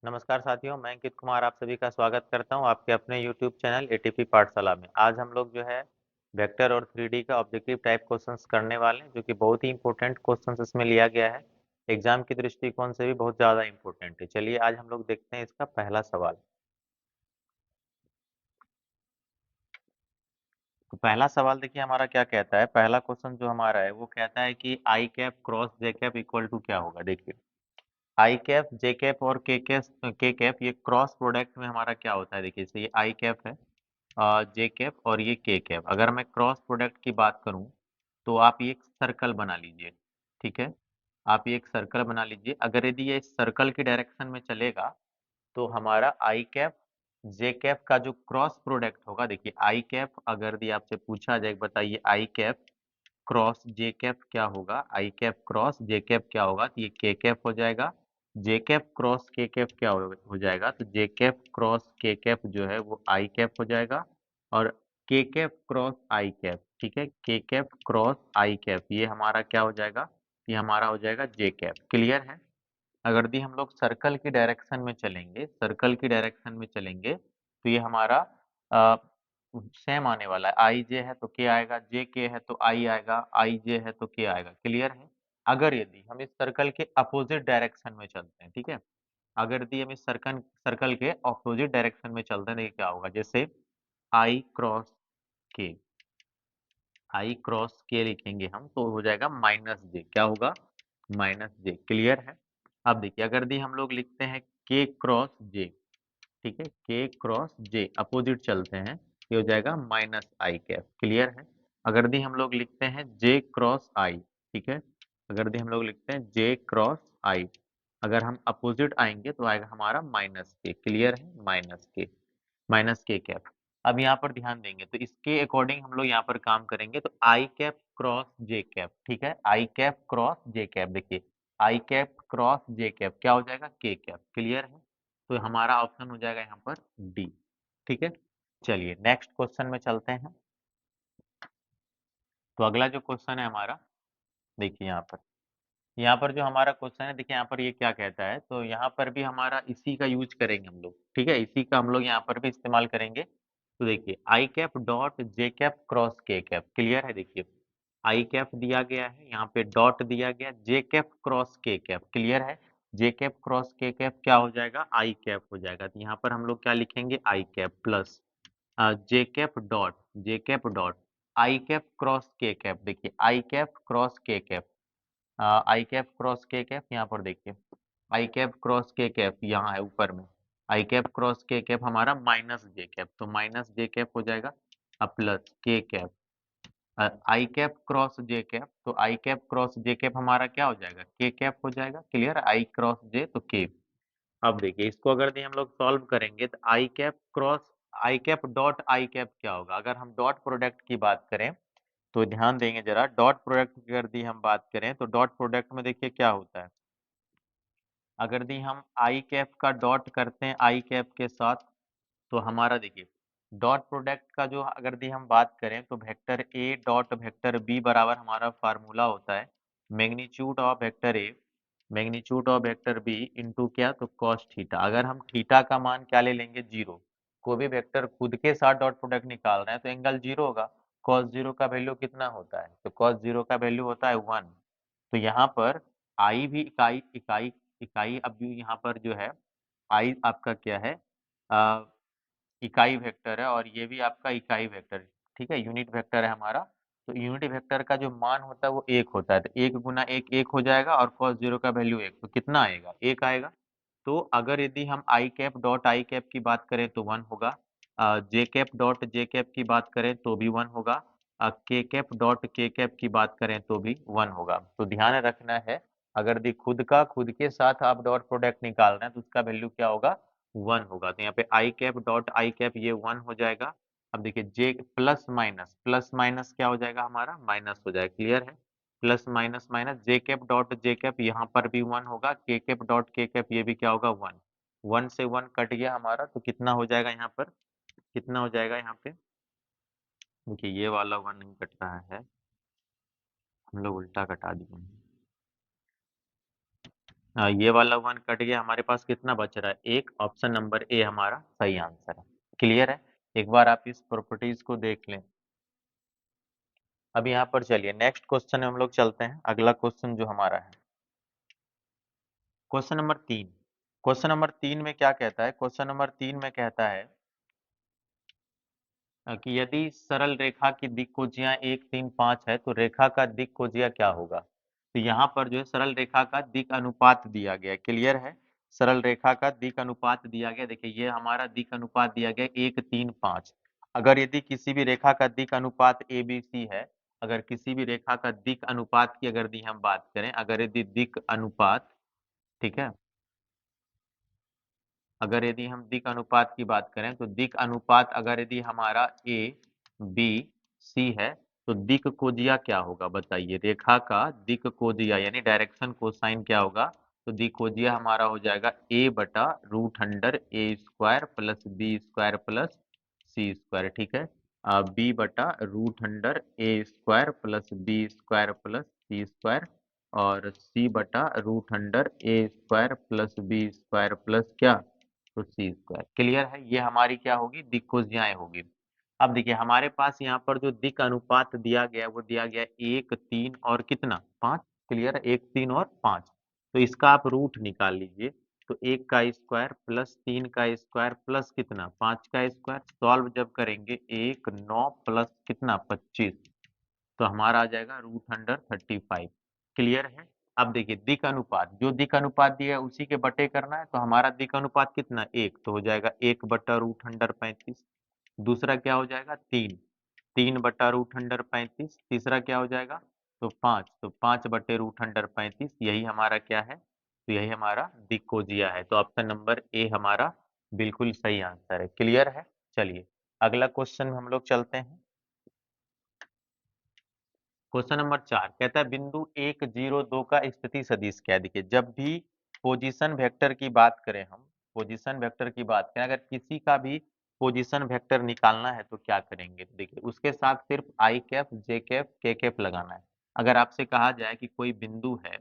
नमस्कार साथियों, मैं अंकित कुमार आप सभी का स्वागत करता हूं आपके अपने यूट्यूब चैनल एटीपी पाठशाला में। आज हम लोग जो है वेक्टर और 3D का ऑब्जेक्टिव टाइप क्वेश्चंस करने वाले हैं, जो कि बहुत ही इंपॉर्टेंट क्वेश्चंस इसमें लिया गया है। एग्जाम की दृष्टिकोण से भी बहुत ज़्यादा इंपॉर्टेंट है। चलिए आज हम लोग देखते हैं इसका पहला सवाल। तो पहला सवाल देखिए हमारा क्या कहता है। पहला क्वेश्चन जो हमारा है वो कहता है कि I cap cross J cap equal to क्या होगा। देखिए आई कैप जे कैप और के कैप ये क्रॉस प्रोडक्ट में हमारा क्या होता है। देखिए जैसे ये आई कैप है, जे कैप और ये के कैप, अगर मैं क्रॉस प्रोडक्ट की बात करूं तो आप ये एक सर्कल बना लीजिए। ठीक है, आप ये एक सर्कल बना लीजिए। अगर यदि ये सर्कल की डायरेक्शन में चलेगा तो हमारा आई कैप जे कैप का जो क्रॉस प्रोडक्ट होगा, देखिए आई कैप अगर यदि आपसे पूछा जाए बताइए आई कैप क्रॉस जे कैप क्या होगा, आई कैप क्रॉस जे कैप क्या होगा, तो ये के कैप हो जाएगा। जे कैप क्रॉस के कैप क्या हो जाएगा, तो जे कैप क्रॉस के कैप जो है वो आई कैप हो जाएगा। और के कैप क्रॉस आई कैप, ठीक है, के कैप क्रॉस आई कैप ये हमारा क्या हो जाएगा, ये हमारा हो जाएगा जे कैप। क्लियर है। अगर भी हम लोग सर्कल की डायरेक्शन में चलेंगे, सर्कल की डायरेक्शन में चलेंगे तो ये हमारा सेम आने वाला है। आई जे है तो के आएगा, जे के है तो आई आएगा, आई जे है तो के आएगा। क्लियर है। अगर यदि हम इस सर्कल के अपोजिट डायरेक्शन में चलते हैं, ठीक है, अगर यदि हम इस सर्कल सर्कल के अपोजिट डायरेक्शन में चलते हैं, देखिए क्या होगा। जैसे आई क्रॉस के, आई क्रॉस के लिखेंगे हम तो हो जाएगा माइनस जे। क्या होगा, माइनस जे। क्लियर है। अब देखिए अगर दी हम लोग लिखते हैं के क्रॉस जे, ठीक है, के क्रॉस जे अपोजिट चलते हैं, ये हो जाएगा माइनस आई कैप। क्लियर है। अगर दी हम लोग लिखते हैं जे क्रॉस आई, ठीक है, अगर दी हम लोग लिखते हैं जे क्रॉस आई, अगर हम अपोजिट आएंगे तो आएगा हमारा माइनस के। क्लियर है, माइनस के, माइनस के कैप। अब यहाँ पर ध्यान देंगे तो इसके अकॉर्डिंग हम लोग यहाँ पर काम करेंगे। तो I cap cross J cap, ठीक है, I cap cross J cap, देखिए I cap cross J cap क्या हो जाएगा, के कैप। क्लियर है। तो हमारा ऑप्शन हो जाएगा यहाँ पर डी। ठीक है, चलिए नेक्स्ट क्वेश्चन में चलते हैं। तो अगला जो क्वेश्चन है हमारा, देखिए यहाँ पर जो हमारा क्वेश्चन है, देखिए यहाँ पर ये क्या कहता है। तो यहाँ पर भी हमारा इसी का यूज करेंगे हम लोग, ठीक है, इसी का हम लोग यहाँ पर भी इस्तेमाल करेंगे। तो देखिए I cap dot J cap cross K cap. Clear है। देखिए आई कैप दिया गया है, यहाँ पे डॉट दिया गया, जे cap cross K cap. Clear है। जे कैप क्रॉस के कैप क्या हो जाएगा, आई कैप हो जाएगा। तो यहाँ पर हम लोग क्या लिखेंगे, I cap plus J cap dot, J cap dot I cap cross K cap. देखिए I cap cross K cap, I cap cross K cap यहाँ पर देखिए, I cap cross K cap यहाँ है ऊपर में, I cap cross K cap हमारा minus J cap, तो माइनस जे कैप हो जाएगा। अब plus K cap, I cap cross J cap, तो I cap cross J cap हमारा क्या हो जाएगा, के कैप हो जाएगा। क्लियर, आई क्रॉस जे तो के। अब देखिए इसको अगर हम लोग सॉल्व करेंगे तो I cap cross I cap dot I cap क्या होगा। अगर हम डॉट प्रोडक्ट की बात करें तो ध्यान देंगे जरा, डॉट प्रोडक्ट की अगर दी हम बात करें तो डॉट प्रोडक्ट में देखिए क्या होता है। अगर दी हम आई कैप का डॉट करते हैं आई कैप के साथ, तो हमारा देखिए डॉट प्रोडक्ट का जो अगर दी हम बात करें तो vector A dot vector B बराबर हमारा फार्मूला होता है magnitude of vector A, magnitude of vector B into क्या, तो कॉस थीटा। अगर हम थीटा का मान क्या ले लेंगे, जीरो। कोई भी वेक्टर खुद के साथ डॉट प्रोडक्ट निकाल रहे हैं तो एंगल जीरो होगा। कॉस जीरो का वैल्यू कितना होता है, तो कॉस जीरो का वैल्यू होता है 1। तो यहाँ पर आई भी इकाई इकाई इकाई, अब भी यहाँ पर जो है आई आपका क्या है, इकाई वेक्टर है, और ये भी आपका इकाई वेक्टर है। ठीक है, यूनिट वेक्टर है हमारा। तो यूनिट वेक्टर का जो मान होता है वो एक होता है, तो एक गुना एक एक हो जाएगा, और cos जीरो का वैल्यू एक, तो कितना आएगा, एक आएगा। तो अगर यदि हम आई कैप डॉट आई कैप की बात करें तो वन होगा, जे कैप डॉट जे कैप की बात करें तो भी वन होगा, के कैप डॉट के कैप की बात करें तो भी वन होगा। तो ध्यान रखना है, अगर यदि खुद का खुद के साथ आप डॉट प्रोडक्ट निकाल रहे हैं तो उसका वैल्यू क्या होगा, वन होगा। तो यहाँ पे आई कैप डॉट आई कैप ये वन हो जाएगा। अब देखिए जे प्लस माइनस, प्लस माइनस क्या हो जाएगा हमारा, माइनस हो जाएगा। क्लियर है। Plus minus minus, J cap dot J cap यहाँ पर भी वन होगा, के कैप डॉट के कैप ये भी क्या होगा, वन। वन से वन कट गया हमारा, तो कितना हो जाएगा यहाँ पर, कितना हो जाएगा यहाँ पे, देखिए ये वाला वन नहीं कट रहा है, हम लोग उल्टा कटा दिए हैं। ये वाला 1 कट गया, हमारे पास कितना बच रहा है? एक। ऑप्शन नंबर ए हमारा सही आंसर है। क्लियर है? एक बार आप इस प्रॉपर्टीज को देख लें। अब यहाँ पर चलिए नेक्स्ट क्वेश्चन में हम लोग चलते हैं। अगला क्वेश्चन जो हमारा है क्वेश्चन नंबर 3। क्वेश्चन नंबर 3 में क्या कहता है? क्वेश्चन नंबर 3 में कहता है कि यदि सरल रेखा की दिक्कोजियां 1, 3, 5 है तो रेखा का दिक्कोजिया क्या होगा? तो यहाँ पर जो है सरल रेखा का दिक अनुपात दिया गया है। क्लियर है? सरल रेखा का दिक अनुपात दिया गया। देखिए ये हमारा दिक अनुपात दिया गया 1, 3, 5। अगर यदि किसी भी रेखा का दिक अनुपात ए बी सी है, अगर किसी भी रेखा का दिक अनुपात की अगर दी हम बात करें, अगर यदि दिक अनुपात, ठीक है, अगर यदि हम दिक अनुपात की बात करें तो दिक अनुपात अगर यदि हमारा ए बी सी है तो दिक कोजिया क्या होगा बताइए? रेखा का दिक कोजिया यानी डायरेक्शन कोसाइन क्या होगा? तो दिक कोजिया हमारा हो जाएगा ए बटा root under A square plus B square plus C square. ठीक है, बी बटा root under A square plus B square plus सी स्क्वायर और सी बटा root under A square plus B square plus क्या? तो सी स्क्वायर। क्लियर है? ये हमारी क्या होगी? दिक्कोजियाएं होगी। अब देखिए हमारे पास यहाँ पर जो दिक अनुपात दिया गया है वो दिया गया है 1, 3 और कितना? 5। क्लियर है? 1, 3 और 5। तो इसका आप रूट निकाल लीजिए। तो 1 का स्क्वायर प्लस 3 का स्क्वायर प्लस कितना? 5 का स्क्वायर। सॉल्व जब करेंगे 1, 9 प्लस कितना? 25। तो हमारा आ जाएगा रूट अंडर 35। क्लियर है? अब देखिए दिक अनुपात, जो दिक अनुपात दिया है उसी के बटे करना है। तो हमारा दिक अनुपात कितना? 1, तो हो जाएगा 1 बटा रूट अंडर 35। दूसरा क्या हो जाएगा? 3, 3 बटा रूट अंडर 35। तीसरा क्या हो जाएगा? तो 5, तो 5 बटे रूट अंडर 35। यही हमारा क्या है? तो यही हमारा दिक्कोजिया है। तो ऑप्शन नंबर ए हमारा बिल्कुल सही आंसर है। क्लियर है? चलिए अगला क्वेश्चन में हम लोग चलते हैं। क्वेश्चन नंबर 4 कहता है बिंदु 1, 0, 2 का स्थिति सदिश क्या है? देखिए जब भी पोजीशन वेक्टर की बात करें, हम पोजीशन वेक्टर की बात करें, अगर किसी का भी पोजीशन वेक्टर निकालना है तो क्या करेंगे? देखिए उसके साथ सिर्फ आई cap, J cap, K cap लगाना है। अगर आपसे कहा जाए कि कोई बिंदु है,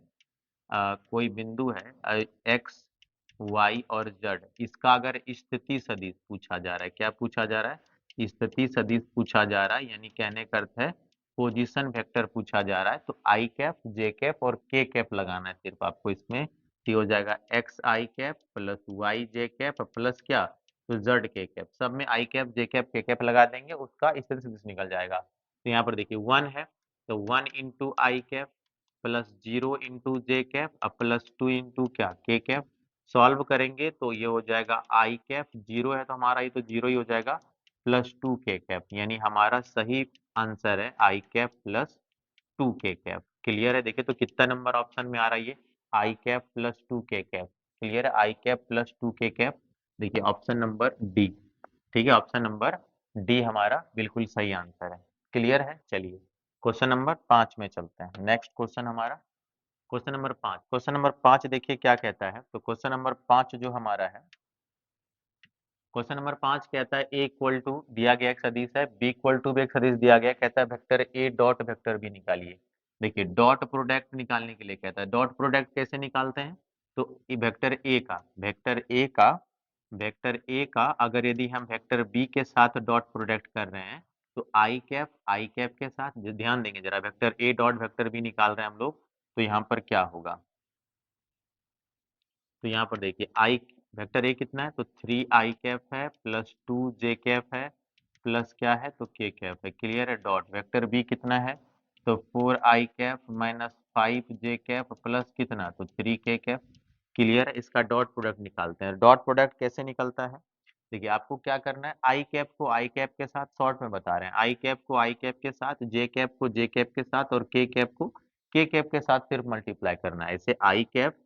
कोई बिंदु है एक्स, वाई और जेड, इसका अगर स्थिति सदिश पूछा जा रहा है, क्या पूछा जा रहा है? स्थिति सदिश पूछा जा रहा है, यानी कहने का अर्थ है पोजीशन वेक्टर पूछा जा रहा है। तो आई कैप, जे कैप और के कैप लगाना है सिर्फ आपको इसमें। तो ये हो जाएगा एक्स आई कैप प्लस वाई जे कैप प्लस क्या? तो जेड के कैप। सब में I cap, J cap, K cap लगा देंगे, उसका स्थिति सदिश निकल जाएगा। तो यहाँ पर देखिए 1 है, तो 1 इंटू आई कैप प्लस 0 इंटू जे कैप और प्लस 2 इंटू क्या? के कैप। सॉल्व करेंगे तो ये हो जाएगा आई कैप, 0 है तो हमारा ये तो 0 ही हो जाएगा, प्लस 2 के कैप। यानी हमारा सही आंसर है आई कैप प्लस 2 के कैप। क्लियर है? देखिए तो कितना नंबर ऑप्शन में आ रहा है ये? आई कैप प्लस 2 के कैप। क्लियर है? आई कैप प्लस 2 के कैप। देखिए ऑप्शन नंबर डी। ठीक है, ऑप्शन नंबर डी हमारा बिल्कुल सही आंसर है। क्लियर है? चलिए क्वेश्चन नंबर 5 में चलते हैं। नेक्स्ट क्वेश्चन हमारा क्वेश्चन नंबर 5। क्वेश्चन नंबर 5 देखिए क्या कहता है? तो क्वेश्चन नंबर 5 जो हमारा है, क्वेश्चन नंबर 5 कहता है ए इक्वल टू दिया गया एक सदिश है, बी इक्वल टू भी एक सदिश दिया गया, कहता है vector A dot vector B निकालिए। देखिए डॉट प्रोडक्ट निकालने के लिए कहता है। डॉट प्रोडक्ट कैसे निकालते हैं? तो वेक्टर ए का, वेक्टर ए का, वेक्टर ए का अगर यदि हम वेक्टर बी के साथ डॉट प्रोडक्ट कर रहे हैं तो आई कैप के साथ ध्यान देंगे जरा, vector A dot vector B निकाल रहे हैं हम लोग, तो यहाँ पर क्या होगा? तो यहाँ पर देखिए आई वेक्टर ए कितना है? तो 3 आई कैप है प्लस 2 जे कैप है प्लस क्या है? तो के कैप है। क्लियर है? डॉट वेक्टर बी कितना है? तो 4 आई कैप माइनस 5 जे कैप प्लस कितना? तो 3 के कैप। क्लियर है? इसका डॉट प्रोडक्ट निकालते हैं। डॉट प्रोडक्ट कैसे निकलता है? देखिए आपको क्या करना है, आई कैप को आई कैप के साथ, शॉर्ट में बता रहे हैं, आई कैप को आई कैप के साथ, जे कैप को जे कैप के साथ और के कैप को के कैप के साथ सिर्फ मल्टीप्लाई करना है। ऐसे आई कैप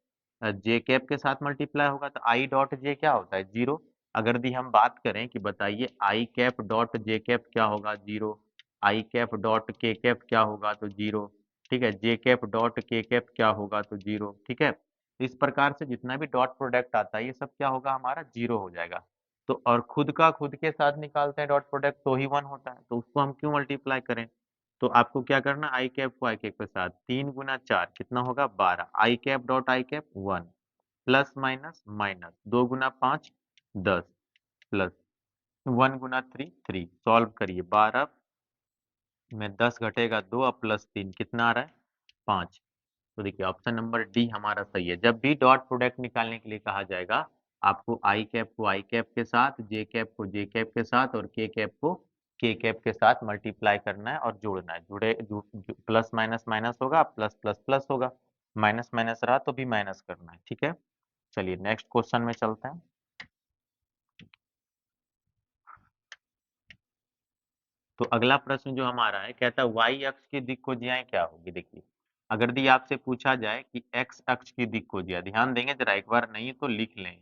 जे कैप के साथ मल्टीप्लाई होगा तो आई डॉट जे क्या होता है? 0। अगर दी हम बात करें कि बताइए आई कैप डॉट जे कैप क्या होगा? 0। आई कैप डॉट के कैप क्या होगा? तो 0। ठीक है, जे कैप डॉट के कैप क्या होगा? तो 0। ठीक है, इस प्रकार से जितना भी डॉट प्रोडक्ट आता है ये सब क्या होगा? हमारा 0 हो जाएगा। तो और खुद का खुद के साथ निकालते हैं डॉट प्रोडक्ट तो ही 1 होता है, तो उसको हम क्यों मल्टीप्लाई करें? तो आपको क्या करना, आई कैप को आई कैप के साथ 3 गुना 4 कितना होगा? 12। I cap dot I cap 1। Plus minus minus, 2 × 5 10, plus 1 × 3 3, solve करिए 12 में 10 घटेगा 2, अब प्लस 3 कितना आ रहा है 5। तो देखिए ऑप्शन नंबर डी हमारा सही है। जब भी डॉट प्रोडक्ट निकालने के लिए कहा जाएगा, आपको आई कैप को आई कैप के साथ, जे कैप को जे कैप के साथ और के कैप को के कैप के साथ मल्टीप्लाई करना है और जोड़ना है। प्लस माइनस माइनस होगा, प्लस प्लस प्लस होगा, माइनस माइनस रहा तो भी माइनस करना है। ठीक है, चलिए नेक्स्ट क्वेश्चन में चलते हैं। तो अगला प्रश्न जो हमारा है कहता है वाई अक्ष की दिक् कोजियाएं क्या होगी। देखिए अगर दी आपसे पूछा जाए कि एक्स अक्ष की दिक् कोजिया, ध्यान देंगे जरा एक बार, नहीं तो लिख लें।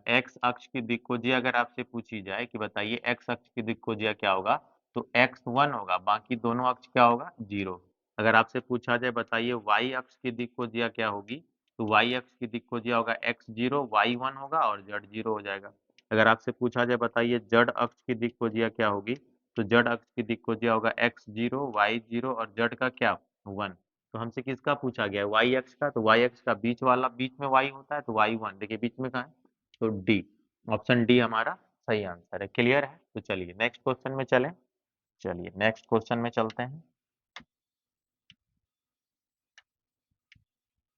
एक्स अक्ष की दिक् कोजिया अगर आपसे पूछी जाए कि बताइए एक्स अक्ष की दिक् कोजिया क्या होगा, तो एक्स 1 होगा, बाकी दोनों अक्ष क्या होगा 0। अगर आपसे पूछा जाए बताइए वाई अक्ष की दिक् कोजिया क्या होगी, तो वाई अक्ष की दिक् कोजिया होगा एक्स 0, वाई 1 होगा और जेड 0 हो जाएगा। अगर आपसे पूछा जाए बताइए जड़ अक्ष की दिक् कोजिया क्या होगी, तो जड़ अक्ष की दिक् कोजिया होगा एक्स 0, वाई 0 और जेड का क्या 1। तो हमसे किसका पूछा गया है वाई अक्ष का, तो वाई अक्ष का बीच वाला, बीच में वाई होता है तो वाई 1, देखिए बीच में कहाँ है, तो डी, ऑप्शन डी हमारा सही आंसर है। क्लियर है, तो चलिए नेक्स्ट क्वेश्चन में चलें। चलिए नेक्स्ट क्वेश्चन में चलते हैं।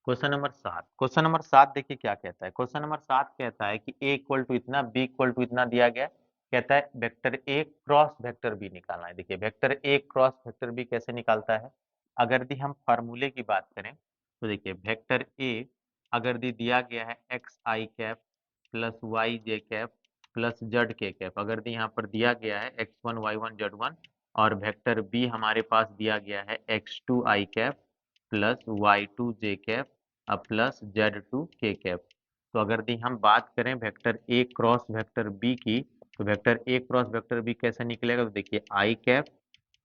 क्वेश्चन नंबर 7 देखिए क्या कहता है। क्वेश्चन नंबर 7 कहता है कि ए इक्वल टू इतना, बी इक्वल टू इतना दिया गया है। कहता है vector A cross vector B निकालना है। देखिए vector A cross vector B कैसे निकालता है, अगर दी हम फार्मूले की बात करें तो देखिए वेक्टर ए अगर दी दिया गया है एक्स आई कैप प्लस वाई जे कैप प्लस जेड के कैप, अगर दी यहाँ पर दिया गया है x1 y1 z1, और वेक्टर बी हमारे पास दिया गया है x2 I cap plus y2 J cap plus z2 K cap. तो अगर दी हम बात करें vector A cross vector B की, तो vector A cross vector B कैसे निकलेगा, तो देखिए I cap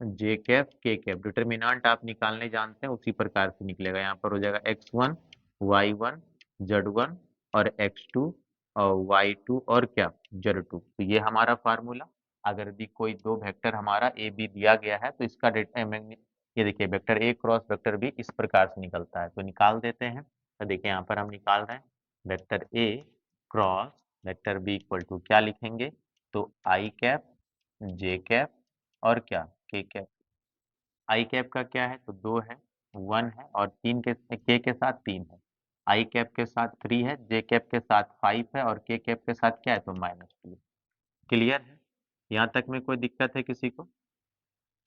J cap K cap, determinant आप निकालने जानते हैं उसी प्रकार से निकलेगा। यहाँ पर हो जाएगा x1 y1 z1 और x2 और y2 और क्या z2। तो ये हमारा फार्मूला, अगर दी कोई दो वेक्टर हमारा ए बी दिया गया है तो इसका ये देखिए vector A cross vector B इस प्रकार से निकलता है। तो निकाल देते हैं। तो देखिए यहाँ पर हम निकाल रहे हैं vector A cross vector B equal to क्या लिखेंगे, तो आई कैप जे कैप और क्या के कैप। आई कैप का क्या है, तो 2 है, 1 है और 3 के साथ 3 है। आई कैप के साथ 3 है, जे कैप के साथ 5 है और के कैप के साथ क्या है, तो -2। क्लियर है, यहाँ तक में कोई दिक्कत है किसी को।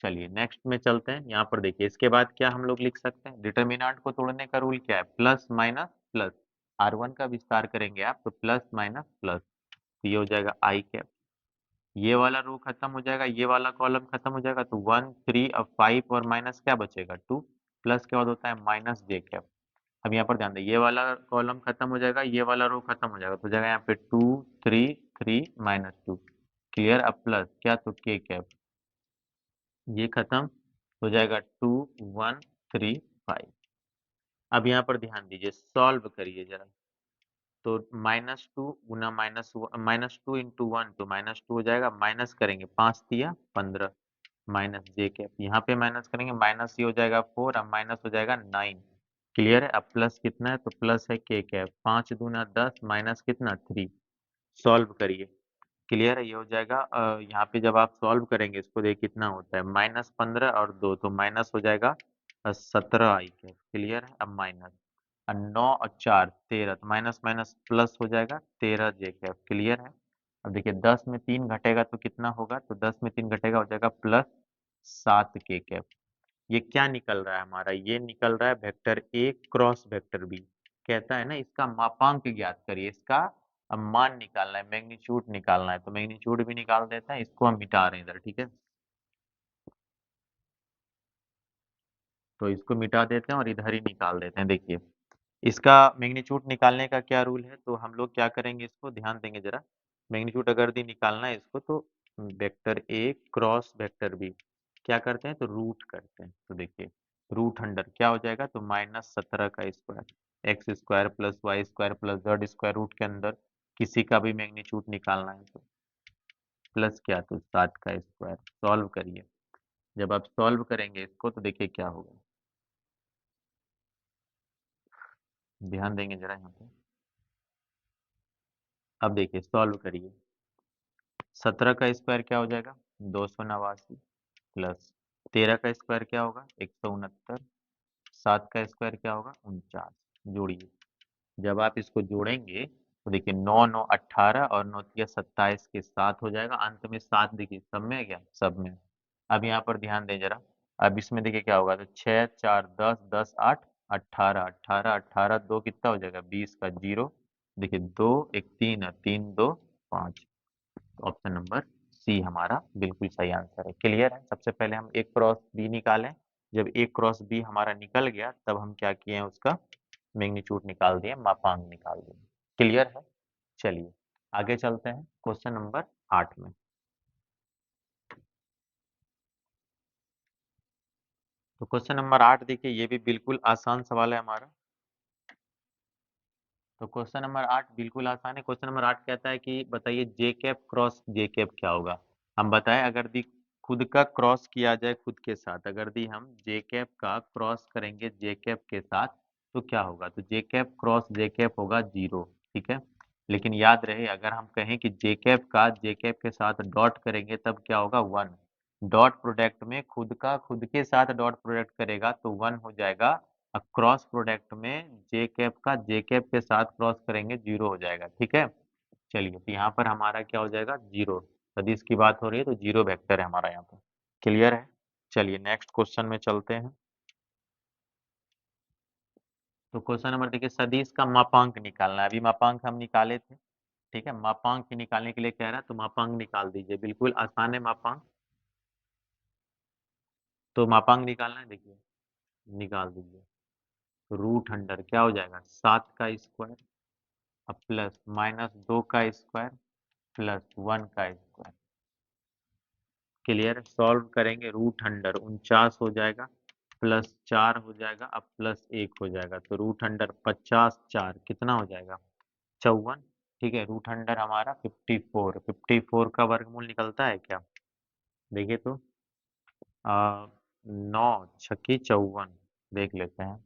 चलिए नेक्स्ट में चलते हैं। यहाँ पर देखिए इसके बाद क्या हम लोग लिख सकते हैं, डिटर्मिनेंट को तोड़ने का रूल क्या है, प्लस माइनस प्लस। R1 का विस्तार करेंगे आप तो प्लस माइनस प्लस, तो ये हो जाएगा आई कैप, ये वाला रो खत्म हो जाएगा, ये वाला कॉलम खत्म हो जाएगा, तो 1 3 अब 5 और माइनस क्या बचेगा 2, प्लस के बाद होता है माइनस जे कैप। अब यहाँ पर ध्यान दें ये वाला कॉलम खत्म हो जाएगा, ये वाला रो खत्म हो जाएगा, तो हो जाएगा यहाँ पे 2 3 3 -2। क्लियर, अब प्लस क्या, तो के कैप, ये खत्म हो जाएगा 2 1 3 5। अब यहाँ पर ध्यान दीजिए, सॉल्व करिए जरा, तो -2 गुना -2 इंटू 1 तो -2 हो जाएगा, माइनस करेंगे 5 दिया 15 माइनस जे कैप, यहाँ पे माइनस करेंगे माइनस ये हो जाएगा 4, अब माइनस हो जाएगा 9। क्लियर है, अब प्लस कितना है, तो प्लस है के कैप, 5 दूना 10 माइनस कितना 3। सॉल्व करिए। क्लियर है, ये हो जाएगा यहाँ पे जब आप सॉल्व करेंगे इसको देखिए कितना होता है, -15 और 2 तो माइनस हो जाएगा 17 आई कैप। क्लियर है, अब माइनस 9 और 4 13, तो माइनस माइनस प्लस हो जाएगा 13 जे कैप। क्लियर है, अब देखिए 10 में 3 घटेगा तो कितना होगा, तो 10 में 3 घटेगा हो जाएगा प्लस 7 के कैप। ये क्या निकल रहा है हमारा, ये निकल रहा है vector A cross vector B. कहता है ना इसका मापांक ज्ञात करिए, इसका मान निकालना है, मैग्नीट्यूड निकालना है, तो मैग्नीट्यूड भी निकाल देते हैं, इसको हम मिटा रहे हैं इधर। ठीक है, तो इसको मिटा देते हैं और इधर ही निकाल देते हैं। देखिए इसका मैग्नीट्यूड निकालने का क्या रूल है, तो हम लोग क्या करेंगे, इसको ध्यान देंगे जरा। मैग्नीट्यूड अगर दी निकालना है इसको, तो vector A cross vector B क्या करते हैं, तो रूट करते हैं। तो देखिए रूट अंडर क्या हो जाएगा, तो -17 का square X square plus Y square plus Z square, root के अंदर किसी का भी मैग्नीट्यूड निकालना है तो प्लस क्या, तो 7 का स्क्वायर। सॉल्व करिए, जब आप सॉल्व करेंगे इसको तो देखिए क्या होगा, ध्यान देंगे जरा यहाँ पे। अब देखिए सॉल्व करिए। 17 का स्क्वायर क्या हो जाएगा? 289 प्लस 13 का स्क्वायर क्या होगा? 169। 7 का स्क्वायर क्या होगा? 49। जोड़िए। जब आप इसको जोड़ेंगे तो देखिए 9 9 18 और 9 तिया 27 के 7 हो जाएगा। अंत में 7 देखिए सब में है क्या? सब में। अब यहाँ पर ध्यान दें जरा। अब इसमें देखिए क्या होगा, तो 6 4 10 10 8 18 18 18 2 कितना हो जाएगा? 20 का जीरो। देखिए 2 एक 3 है, 3 2 5। ऑप्शन नंबर सी हमारा बिल्कुल सही आंसर है। क्लियर है? सबसे पहले हम ए क्रॉस बी निकालें। जब ए क्रॉस बी हमारा निकल गया तब हम क्या किए हैं, उसका मैग्नीट्यूड निकाल दिए, मापांक निकाल दिए। क्लियर है? चलिए आगे चलते हैं क्वेश्चन नंबर 8 में। तो क्वेश्चन नंबर 8 देखिए, ये भी बिल्कुल आसान सवाल है हमारा। तो क्वेश्चन नंबर 8 बिल्कुल आसान है। क्वेश्चन नंबर 8 कहता है कि बताइए जे कैप क्रॉस जे कैप क्या होगा। हम बताएं, अगर दी खुद का क्रॉस किया जाए खुद के साथ, अगर दी हम जे कैप का क्रॉस करेंगे जे कैप के साथ तो क्या होगा? तो जे कैप क्रॉस जे कैप होगा 0। ठीक है, लेकिन याद रहे अगर हम कहें कि जे कैप का जे कैप के साथ डॉट करेंगे तब क्या होगा? 1। डॉट प्रोडक्ट में खुद का खुद के साथ डॉट प्रोडक्ट करेगा तो 1 हो जाएगा। अब क्रॉस प्रोडक्ट में जे कैप का जे कैप के साथ क्रॉस करेंगे 0 हो जाएगा। ठीक है, चलिए तो यहाँ पर हमारा क्या हो जाएगा? 0। सदिश की बात हो रही है तो 0 वेक्टर है हमारा यहाँ पर। क्लियर है? चलिए नेक्स्ट क्वेश्चन में चलते हैं। तो क्वेश्चन नंबर देखिए, सदिश का मापांक निकालना है। अभी मापांक हम निकाले थे। ठीक है, मापांक ही निकालने के लिए कह रहा है तो मापांक निकाल दीजिए। बिल्कुल आसान है मापांक। तो मापांक निकालना है, देखिए निकाल दीजिए। रूट अंडर क्या हो जाएगा? 7 का स्क्वायर अब प्लस माइनस 2 का स्क्वायर प्लस 1 का स्क्वायर। क्लियर? सॉल्व करेंगे, रूट अंडर 49 हो जाएगा प्लस 4 हो जाएगा, अब प्लस 1 हो जाएगा तो रूट अंडर 50 4 कितना हो जाएगा? 54। ठीक है, रूट अंडर हमारा 54। 54 का वर्गमूल निकलता है क्या? देखिए तो 9 छक्की 54। देख लेते हैं।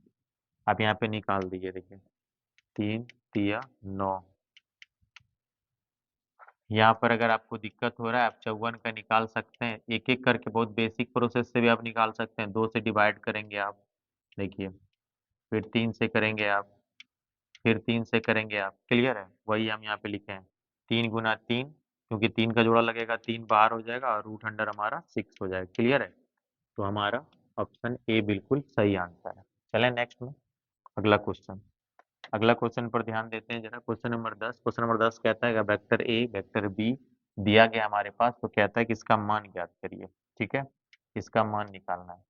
आप यहाँ पे निकाल दीजिए। देखिए 3 तिया 9। यहाँ पर अगर आपको दिक्कत हो रहा है आप 54 का निकाल सकते हैं। एक एक करके बहुत बेसिक प्रोसेस से भी आप निकाल सकते हैं। 2 से डिवाइड करेंगे आप, देखिए, फिर 3 से करेंगे आप, फिर 3 से करेंगे आप। क्लियर है? वही हम यहाँ पे लिखे हैं, 3 गुना 3, क्योंकि 3 का जोड़ा लगेगा 3 बाहर हो जाएगा और रूट अंडर हमारा 6 हो जाएगा। क्लियर है? तो हमारा ऑप्शन ए बिल्कुल सही आंसर है। चलें नेक्स्ट में, अगला क्वेश्चन। अगला क्वेश्चन पर ध्यान देते हैं जरा। Question number 10। क्वेश्चन नंबर 10 कहता है कि वेक्टर ए वेक्टर बी दिया गया हमारे पास, तो कहता है कि इसका मान ज्ञात करिए। ठीक है, इसका मान निकालना है।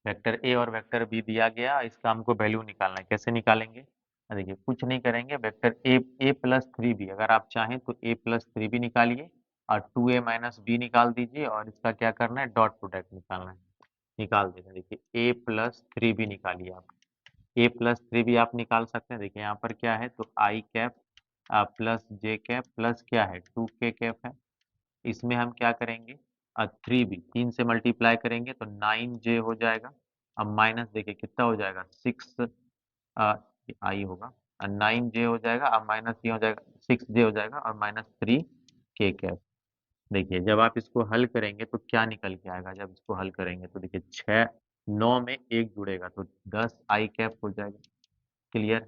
वेक्टर ए और वेक्टर बी दिया गया, इसका हमको वैल्यू निकालना है। कैसे निकालेंगे? देखिए कुछ नहीं करेंगे, vector A plus three B, अगर आप चाहें तो ए प्लस थ्री बी निकालिए और 2a माइनस बी निकाल दीजिए और इसका क्या करना है? डॉट प्रोडक्ट निकालना है। निकाल देते हैं। देखिए ए प्लस थ्री बी निकालिए आप। ए प्लस थ्री भी आप निकाल सकते हैं। देखिए यहाँ पर क्या है, तो I cap plus J cap plus क्या है? 2k कैप है। इसमें हम क्या करेंगे? थ्री बी 3 से मल्टीप्लाई करेंगे तो 9j हो जाएगा। अब माइनस देखिए कितना हो जाएगा? 6 आई होगा, 9j हो जाएगा। अब माइनस ये हो जाएगा 6j हो जाएगा और माइनस 3k कैप। देखिए जब आप इसको हल करेंगे तो क्या निकल के आएगा? जब इसको हल करेंगे तो देखिए 6 9 में 1 जुड़ेगा तो 10 आई कैप हो जाएगा। क्लियर?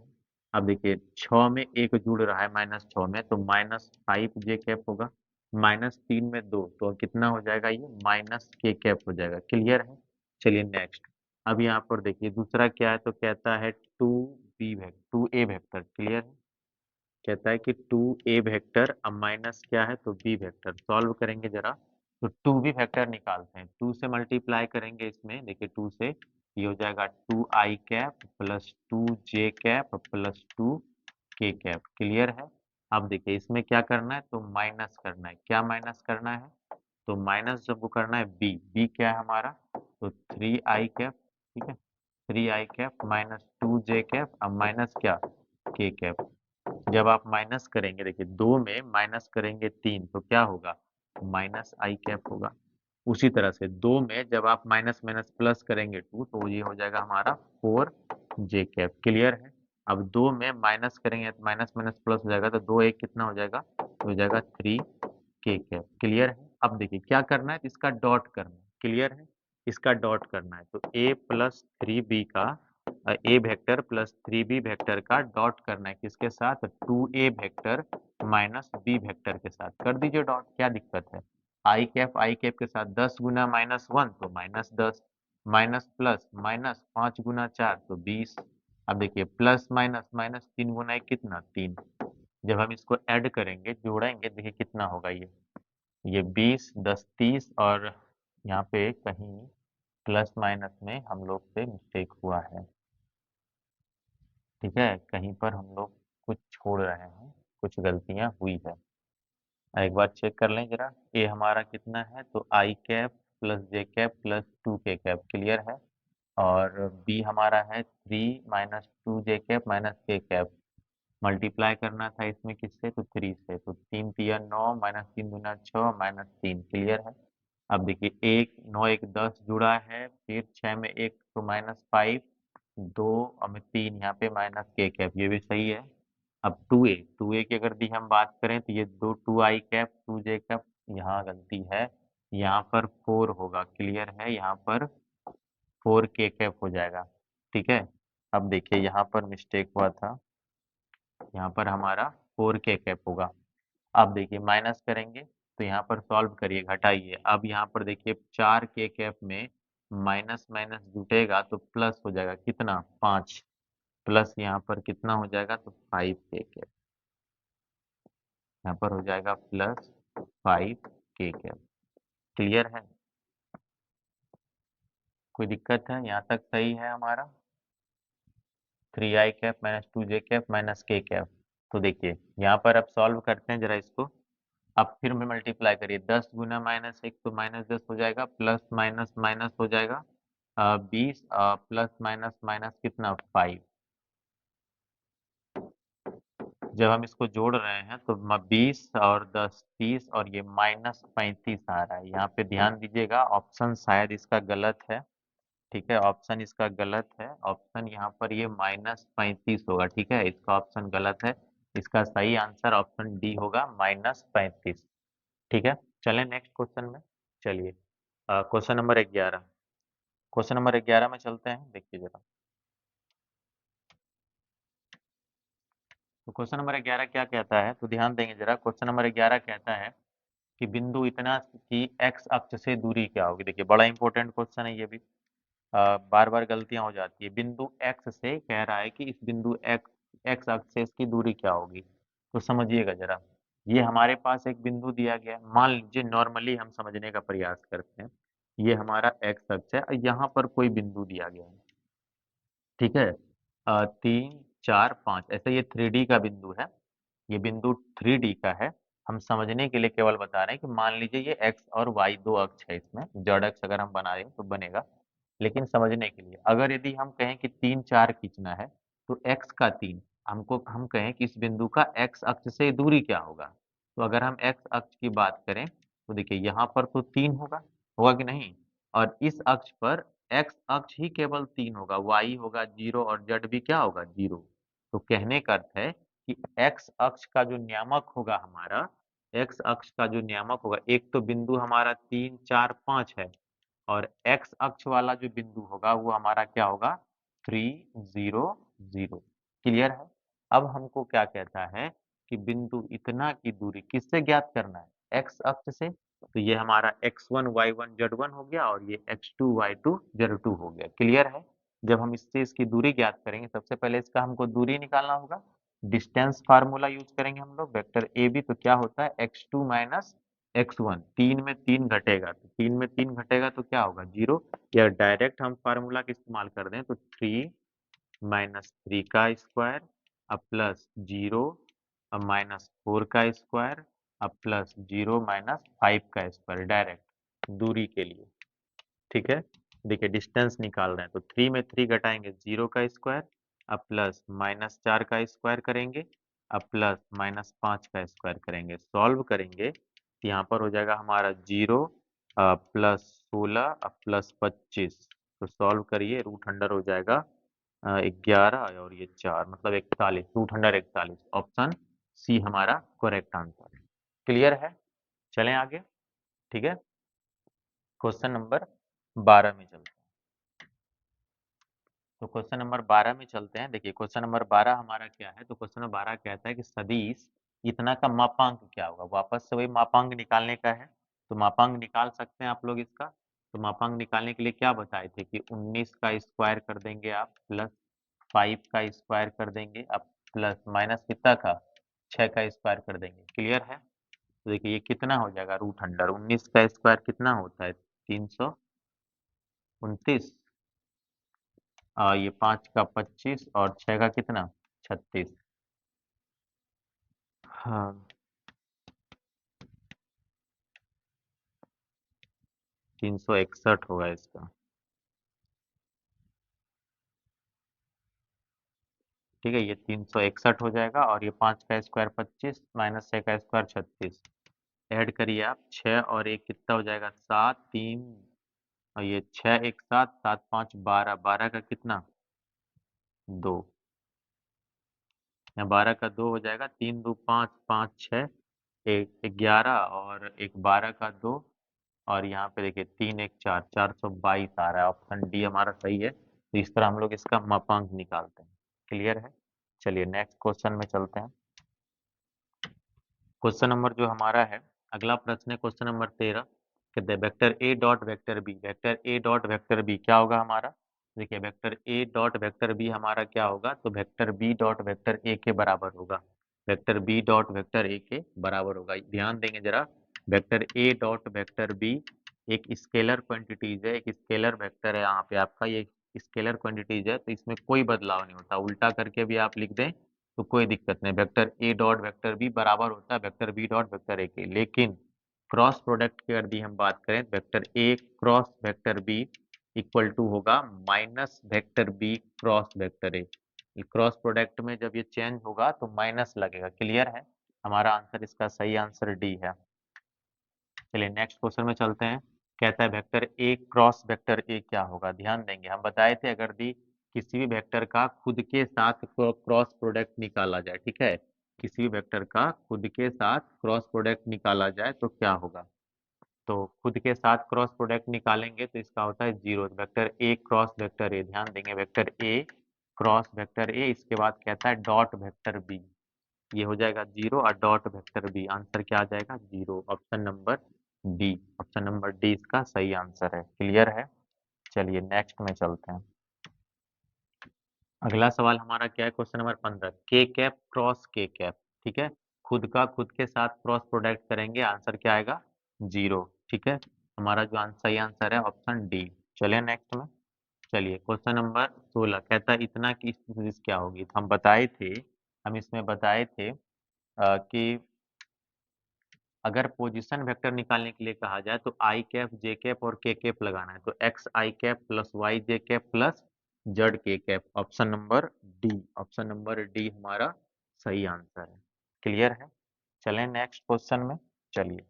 अब देखिए 6 में 1 जुड़ रहा है माइनस 6 में तो माइनस 5 जे कैप होगा। माइनस 3 में 2 तो कितना हो जाएगा? ये माइनस के कैप हो जाएगा। क्लियर है? चलिए नेक्स्ट। अब यहाँ पर देखिए दूसरा क्या है, तो कहता है 2a वेक्टर। क्लियर है? कहता है कि 2a वेक्टर अब माइनस क्या है, तो b वेक्टर। सॉल्व करेंगे जरा तो 2b वेक्टर निकालते हैं। 2 से मल्टीप्लाई करेंगे इसमें, देखिए 2 से ये हो जाएगा 2i cap plus 2j cap plus 2k cap. Clear है? अब देखिए इसमें क्या करना है, तो माइनस करना है। क्या माइनस करना है? तो माइनस जब वो करना है b क्या है हमारा, तो 3i कैप। ठीक है, 3i cap minus 2j cap अब माइनस क्या? k cap. जब आप माइनस करेंगे, देखिए 2 में माइनस करेंगे 3 तो क्या होगा? माइनस आई कैप होगा। उसी तरह से 2 में जब आप माइनस माइनस प्लस करेंगे 2 तो ये हो जाएगा हमारा 4 जे कैप। क्लियर है? अब 2 में माइनस करेंगे तो माइनस माइनस प्लस हो जाएगा, तो 2 1 कितना हो जाएगा? तो हो जाएगा 3 के कैप। क्लियर है? अब देखिए क्या करना है, इसका डॉट करना है। क्लियर है? इसका डॉट करना है, तो a प्लस थ्री बी का A vector plus three B vector का डॉट करना है किसके साथ? 2a vector minus B vector के साथ। कर दीजिए डॉट, क्या दिक्कत है? आई कैप के साथ 10 गुना माइनस वन तो माइनस 10, माइनस प्लस माइनस 5 गुना 4 तो 20। अब देखिए प्लस माइनस माइनस 3 गुना एक कितना? 3। जब हम इसको ऐड करेंगे, जोड़ेंगे, देखिए कितना होगा ये 20 10 30, और यहाँ पे कहीं प्लस माइनस में हम लोग से मिस्टेक हुआ है। ठीक है, कहीं पर हम लोग कुछ छोड़ रहे हैं, कुछ गलतियां हुई है। एक बार चेक कर लें जरा। ये हमारा कितना है? तो I cap plus J cap plus 2 के कैप। क्लियर है? और बी हमारा है 3 माइनस 2 जे कैप माइनस के कैप। मल्टीप्लाई करना था इसमें किससे? तो 3 से। तो 3 तिया 9 माइनस 3 दूना 6 माइनस 3। क्लियर है? अब देखिए एक 9 एक 10 जुड़ा है, फिर 6 में एक तो माइनस 5, 2 और में 3 यहाँ पे माइनस के कैप, ये भी सही है। अब 2a की अगर दी हम बात करें तो ये दो 2 आई कैप 2 जे कैप, यहाँ गलती है, यहाँ पर 4 होगा। क्लियर है? यहाँ पर 4 के कैप हो जाएगा। ठीक है, अब देखिए यहाँ पर मिस्टेक हुआ था, यहाँ पर हमारा 4 के कैप होगा। अब देखिए माइनस करेंगे तो यहाँ पर सॉल्व करिए, घटाइए। अब यहाँ पर देखिए 4 के कैप में माइनस माइनस जुटेगा तो प्लस हो जाएगा, कितना? 5। प्लस यहाँ पर कितना हो जाएगा? तो 5 के कैप। यहाँ पर हो जाएगा प्लस 5 के कैप। क्लियर है? कोई दिक्कत है? यहाँ तक सही है हमारा? 3 आई कैप माइनस 2 जे कैप माइनस के कैप। तो देखिए यहाँ पर अब सॉल्व करते हैं जरा इसको। अब फिर में मल्टीप्लाई करिए, 10 गुना माइनस एक तो माइनस 10 हो जाएगा, प्लस माइनस माइनस हो जाएगा 20, प्लस माइनस माइनस कितना? 5। जब हम इसको जोड़ रहे हैं तो 20 और 10 30, और ये माइनस 35 आ रहा है। यहाँ पे ध्यान दीजिएगा, ऑप्शन शायद इसका गलत है। ठीक है, ऑप्शन इसका गलत है। ऑप्शन यहाँ पर ये -35 होगा। ठीक है, इसका ऑप्शन गलत है। इसका सही आंसर ऑप्शन डी होगा, -35। ठीक है, चलें नेक्स्ट क्वेश्चन में। चलिए क्वेश्चन नंबर 11। क्वेश्चन नंबर 11 में चलते हैं, देखिए जरा। तो क्वेश्चन नंबर 11 क्या कहता है, तो ध्यान देंगे जरा। क्वेश्चन नंबर 11 कहता है कि बिंदु इतना की एक्स अक्ष से दूरी क्या होगी। देखिए बड़ा इंपॉर्टेंट क्वेश्चन है ये भी। बार बार गलतियां हो जाती है। बिंदु एक्स से कह रहा है कि इस बिंदु एक्स एक्स अक्ष से इसकी दूरी क्या होगी। तो समझिएगा जरा, ये हमारे पास एक बिंदु दिया गया है। मान लीजिए, नॉर्मली हम समझने का प्रयास करते हैं, ये हमारा एक्स अक्ष है और यहाँ पर कोई बिंदु दिया गया है। ठीक है, 3 4 5 ऐसे ये 3D का बिंदु है। ये बिंदु 3D का है। हम समझने के लिए केवल बता रहे हैं कि मान लीजिए ये एक्स और वाई दो अक्ष है, इसमें जेड अक्ष अगर हम बनाएं तो बनेगा। लेकिन समझने के लिए अगर यदि हम कहें कि 3 4 खींचना है, तो एक्स का 3, हमको हम कहें कि इस बिंदु का एक्स अक्ष से दूरी क्या होगा। तो अगर हम एक्स अक्ष की बात करें तो देखिए यहाँ पर तो 3 होगा, होगा कि नहीं? और इस अक्ष पर एक्स अक्ष ही केवल 3 होगा, वाई होगा 0 और जेड भी क्या होगा? 0। तो कहने का अर्थ है कि एक्स अक्ष का जो नियामक होगा हमारा, एक्स अक्ष का जो नियामक होगा, एक तो बिंदु हमारा 3 4 5 है, और एक्स अक्ष वाला जो बिंदु होगा वो हमारा क्या होगा? 3 0 0। क्लियर है? अब हमको क्या कहता है कि बिंदु इतना की दूरी किससे ज्ञात करना है? एक्स अक्ष से। तो ये हमारा x1 y1 z1 हो गया, और ये x2 y2 z2 हो गया। क्लियर है? जब हम इससे इसकी दूरी ज्ञात करेंगे, सबसे पहले इसका हमको दूरी निकालना होगा। डिस्टेंस फार्मूला यूज करेंगे हम लोग, वेक्टर ए बी। तो क्या होता है? x2 minus x1। 3 में 3 घटेगा, तो 3 में 3 घटेगा तो क्या होगा? 0। या डायरेक्ट हम फार्मूला का इस्तेमाल कर दें तो 3 माइनस 3 का स्क्वायर अब प्लस 0 अब माइनस 4 का स्क्वायर अब प्लस 0 माइनस 5 का स्क्वायर, डायरेक्ट दूरी के लिए। ठीक है, देखिए डिस्टेंस निकाल रहे हैं तो 3 में 3 घटाएंगे 0 का स्क्वायर अब प्लस माइनस 4 का स्क्वायर करेंगे अब प्लस माइनस 5 का स्क्वायर करेंगे। सॉल्व करेंगे तो यहाँ पर हो जाएगा हमारा 0 प्लस 16 अब प्लस 25। तो सॉल्व करिए, रूट अंडर हो जाएगा 11 और ये 4 मतलब 41, 241। ऑप्शन सी हमारा करेक्ट आंसर है। क्लियर है? चलें आगे। ठीक है, क्वेश्चन नंबर 12 में चलते हैं। तो क्वेश्चन नंबर 12 में चलते हैं। देखिए क्वेश्चन नंबर 12 हमारा क्या है, तो क्वेश्चन नंबर 12 कहता है कि सदिश इतना का मापांक क्या होगा। वापस से वही मापांक निकालने का है। तो मापांक निकाल सकते हैं आप लोग इसका। तो मापांक निकालने के लिए क्या बताए थे कि 19 का स्क्वायर कर देंगे आप, प्लस 5 का स्क्वायर कर देंगे आप, प्लस माइनस कितना था, 6 का स्क्वायर कर देंगे। क्लियर है? तो देखिए ये कितना हो जाएगा, रूट अंडर 19 का स्क्वायर कितना होता है, 329। ये 5 का 25 और 6 का कितना, 36। हाँ, 361 होगा इसका। ठीक है, ये 361 हो जाएगा और ये 5 का स्क्वायर 25 माइनस 6 का स्क्वायर 36। ऐड करिए आप, 6 और 1 कितना हो जाएगा, 7, 3 और ये 6 1 7, 7 5 12, 12 का कितना, 2। यहाँ 12 का 2 हो जाएगा, 3 2 5, 5 6, एक 11 और एक 12 का 2। और यहाँ पे देखिए 3 1 4, 422 आ रहा है। ऑप्शन डी हमारा सही है। तो इस तरह हम लोग इसका मापांक निकालते हैं। क्लियर है? चलिए नेक्स्ट क्वेश्चन में चलते हैं। क्वेश्चन नंबर जो हमारा है, अगला प्रश्न है क्वेश्चन नंबर 13। कहते हैं vector A dot vector B, vector A dot vector B क्या होगा हमारा। देखिए vector A dot vector B हमारा क्या होगा, तो vector B dot vector A के बराबर होगा। Vector B dot vector A के बराबर होगा। ध्यान देंगे जरा, vector A dot vector B एक स्केलर क्वांटिटीज है, एक स्केलर वेक्टर है। यहाँ पे आपका ये स्केलर क्वांटिटीज है, तो इसमें कोई बदलाव नहीं होता। उल्टा करके भी आप लिख दें तो कोई दिक्कत नहीं। Vector A dot vector B बराबर होता है vector B dot vector A के। लेकिन क्रॉस प्रोडक्ट की यदि हम बात करें, vector A cross vector B equal to होगा minus vector B cross vector A. Cross product में जब ये चेंज होगा तो माइनस लगेगा। क्लियर है? हमारा आंसर, इसका सही आंसर डी है। चलिए नेक्स्ट क्वेश्चन में चलते हैं। कहता है vector A cross vector A क्या होगा। ध्यान देंगे, हम बताए थे अगर दी किसी भी वेक्टर का खुद के साथ क्रॉस प्रोडक्ट निकाला जाए, ठीक है, किसी भी वेक्टर का खुद के साथ क्रॉस प्रोडक्ट निकाला जाए तो क्या होगा। तो खुद के साथ क्रॉस प्रोडक्ट निकालेंगे तो इसका होता है zero. Vector A cross vector ए, ध्यान देंगे वेक्टर ए क्रॉस वेक्टर ए, इसके बाद कहता है डॉट वेक्टर बी, ये हो जाएगा जीरो और डॉट वेक्टर बी। आंसर क्या आ जाएगा, zero. Option number D, option number D इसका सही आंसर है। क्लियर है? चलिए नेक्स्ट में चलते हैं। अगला सवाल हमारा क्या है, क्वेश्चन नंबर 15, के कैप क्रॉस के कैप। ठीक है, खुद का खुद के साथ क्रॉस प्रोडक्ट करेंगे, आंसर क्या आएगा, जीरो। ठीक है, हमारा जो सही आंसर है ऑप्शन डी। चलिए नेक्स्ट में। चलिए क्वेश्चन नंबर 16 कहता है इतना की स्थिति क्या होगी। तो हम बताए थे, हम इसमें बताए थे कि अगर पोजीशन वेक्टर निकालने के लिए कहा जाए तो आई कैप जे कैप और के कैप लगाना है। तो एक्स आई कैप प्लस वाई जे कैप प्लस जेड के cap. Option number D, option number D हमारा सही आंसर है। क्लियर है? चलें नेक्स्ट क्वेश्चन में। चलिए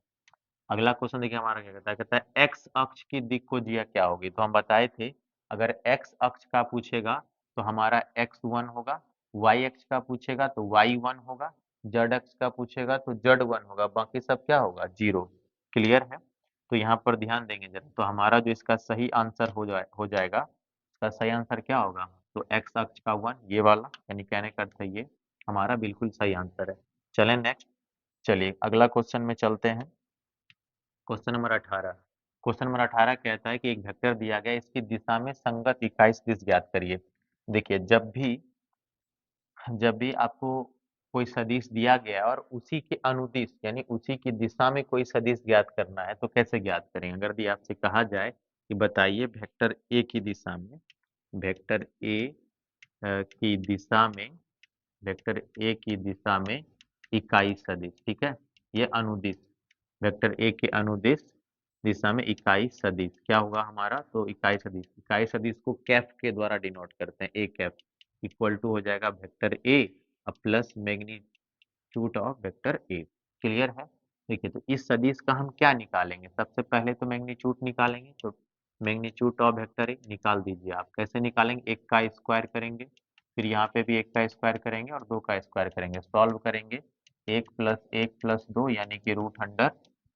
अगला क्वेश्चन देखिए हमारा क्या कहता है, कहता है एक्स अक्ष की दिक्कोजिया क्या होगी। तो हम बताए थे अगर एक्स अक्ष का पूछेगा तो हमारा एक्स वन होगा, वाई अक्ष का पूछेगा तो वाई वन होगा, जेड अक्ष का पूछेगा तो जेड वन होगा, बाकी सब क्या होगा, जीरो। क्लियर है? तो यहाँ पर ध्यान देंगे जरा, तो हमारा जो इसका सही आंसर हो जाएगा, इसका सही आंसर क्या होगा, तो एक्स अक्ष का वन, ये वाला, यानी कहने का अर्थ है ये हमारा बिल्कुल सही आंसर है। चलें नेक्स्ट। चलिए अगला क्वेश्चन में चलते हैं। क्वेश्चन नंबर 18, क्वेश्चन नंबर 18 कहता है कि एक वेक्टर दिया गया, इसकी दिशा में संगत इकाई सदिश ज्ञात करिए। देखिए जब भी आपको कोई सदिश दिया गया है और उसी के अनुदिश यानी उसी की दिशा में कोई सदिश ज्ञात करना है तो कैसे ज्ञात करेंगे। अगर दी आपसे कहा जाए कि बताइए वेक्टर ए की दिशा में, वेक्टर ए की दिशा में, वेक्टर ए की दिशा में इकाई सदिश, ठीक है, ये अनुदिश, वेक्टर ए के अनुदिश दिशा में इकाई सदिश क्या होगा हमारा, तो इकाई सदिश को कैफ के द्वारा डिनोट करते हैं। ए कैफ इक्वल टू हो जाएगा vector A plus magnitude of vector A. Clear है? देखिए तो इस सदिश का हम क्या निकालेंगे, सबसे पहले तो मैग्नीट्यूड निकालेंगे। तो मैग्नीट्यूड ऑफ वेक्टर ए निकाल दीजिए। आप कैसे निकालेंगे? एक का स्क्वायर करेंगे, फिर यहाँ पे भी एक का स्क्वायर करेंगे और दो का स्क्वायर करेंगे, सॉल्व करेंगे। एक प्लस दो यानी कि रूट अंडर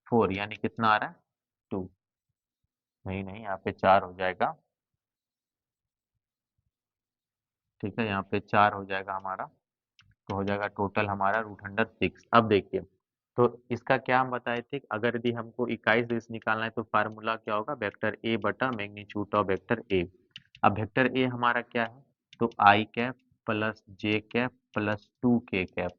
फोर, यानी कितना आ रहा है? टू। नहीं नहीं, यहाँ पे चार हो जाएगा। ठीक है, यहाँ पे चार हो जाएगा हमारा, तो हो जाएगा टोटल हमारा रूट अंडर सिक्स। अब देखिए, तो इसका क्या हम बताए थे, अगर यदि हमको इकाई सदिश निकालना है तो फार्मूला क्या होगा? वेक्टर ए बटा मैग्नीट्यूड ऑफ वेक्टर ए। अब वेक्टर ए हमारा क्या है? तो I cap plus J cap plus two K cap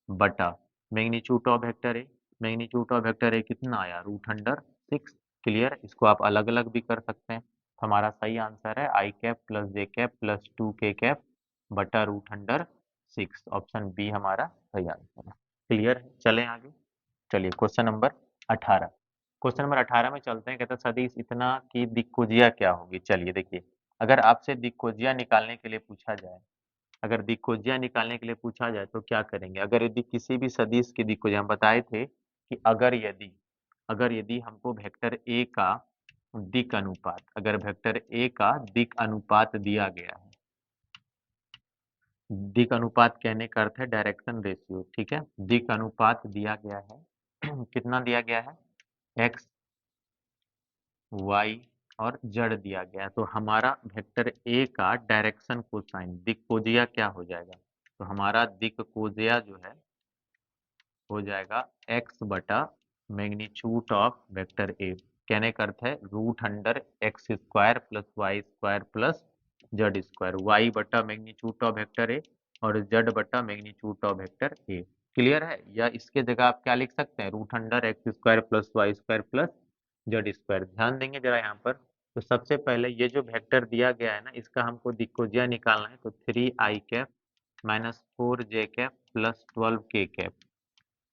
बटा magnitude of vector A. Magnitude of vector A कितना आया? Root under six. क्लियर? इसको आप अलग अलग भी कर सकते हैं। तो हमारा सही आंसर है I cap plus J cap plus two K cap बटा root under six. Option B हमारा सही आंसर है। क्लियर है? चलें आगे। चलिए क्वेश्चन नंबर 18। क्वेश्चन नंबर 18 में चलते हैं। कहते हैं सदिश इतना की दिक्कोजिया क्या होगी? चलिए देखिए, अगर आपसे दिक्कोजिया निकालने के लिए पूछा जाए, अगर दिक्कोजिया निकालने के लिए पूछा जाए तो क्या करेंगे? अगर यदि किसी भी सदिश की दिक्कोजिया, हम बताए थे कि अगर यदि हमको वेक्टर ए का दिक् अनुपात, अगर वेक्टर ए का दिक् अनुपात दिया गया है, दिक् अनुपात कहने का अर्थ है डायरेक्शन रेशियो। ठीक है, दिक् अनुपात दिया गया है कितना दिया गया है? एक्स, वाई और जेड दिया गया है। तो हमारा वेक्टर ए का डायरेक्शन कोसाइन दिक्कोजिया क्या हो जाएगा? तो हमारा दिक्कोजिया जो है हो जाएगा एक्स बटा मैग्नीट्यूड ऑफ वेक्टर ए। कहने का अर्थ है root under X square plus Y square plus Z square, Y बटा मैग्नीट्यूड ऑफ वेक्टर ए और जेड बटा magnitude of vector A. Clear है? या इसके जगह आप क्या लिख सकते हैं? Root under X square plus Y square plus Z square. ध्यान देंगे जरा यहाँ पर। तो सबसे पहले ये जो वेक्टर दिया गया है ना, इसका हमको दिक्कोजिया निकालना है। तो थ्री आई कैप माइनस फोर जे कैप प्लस ट्वेल्व के कैप,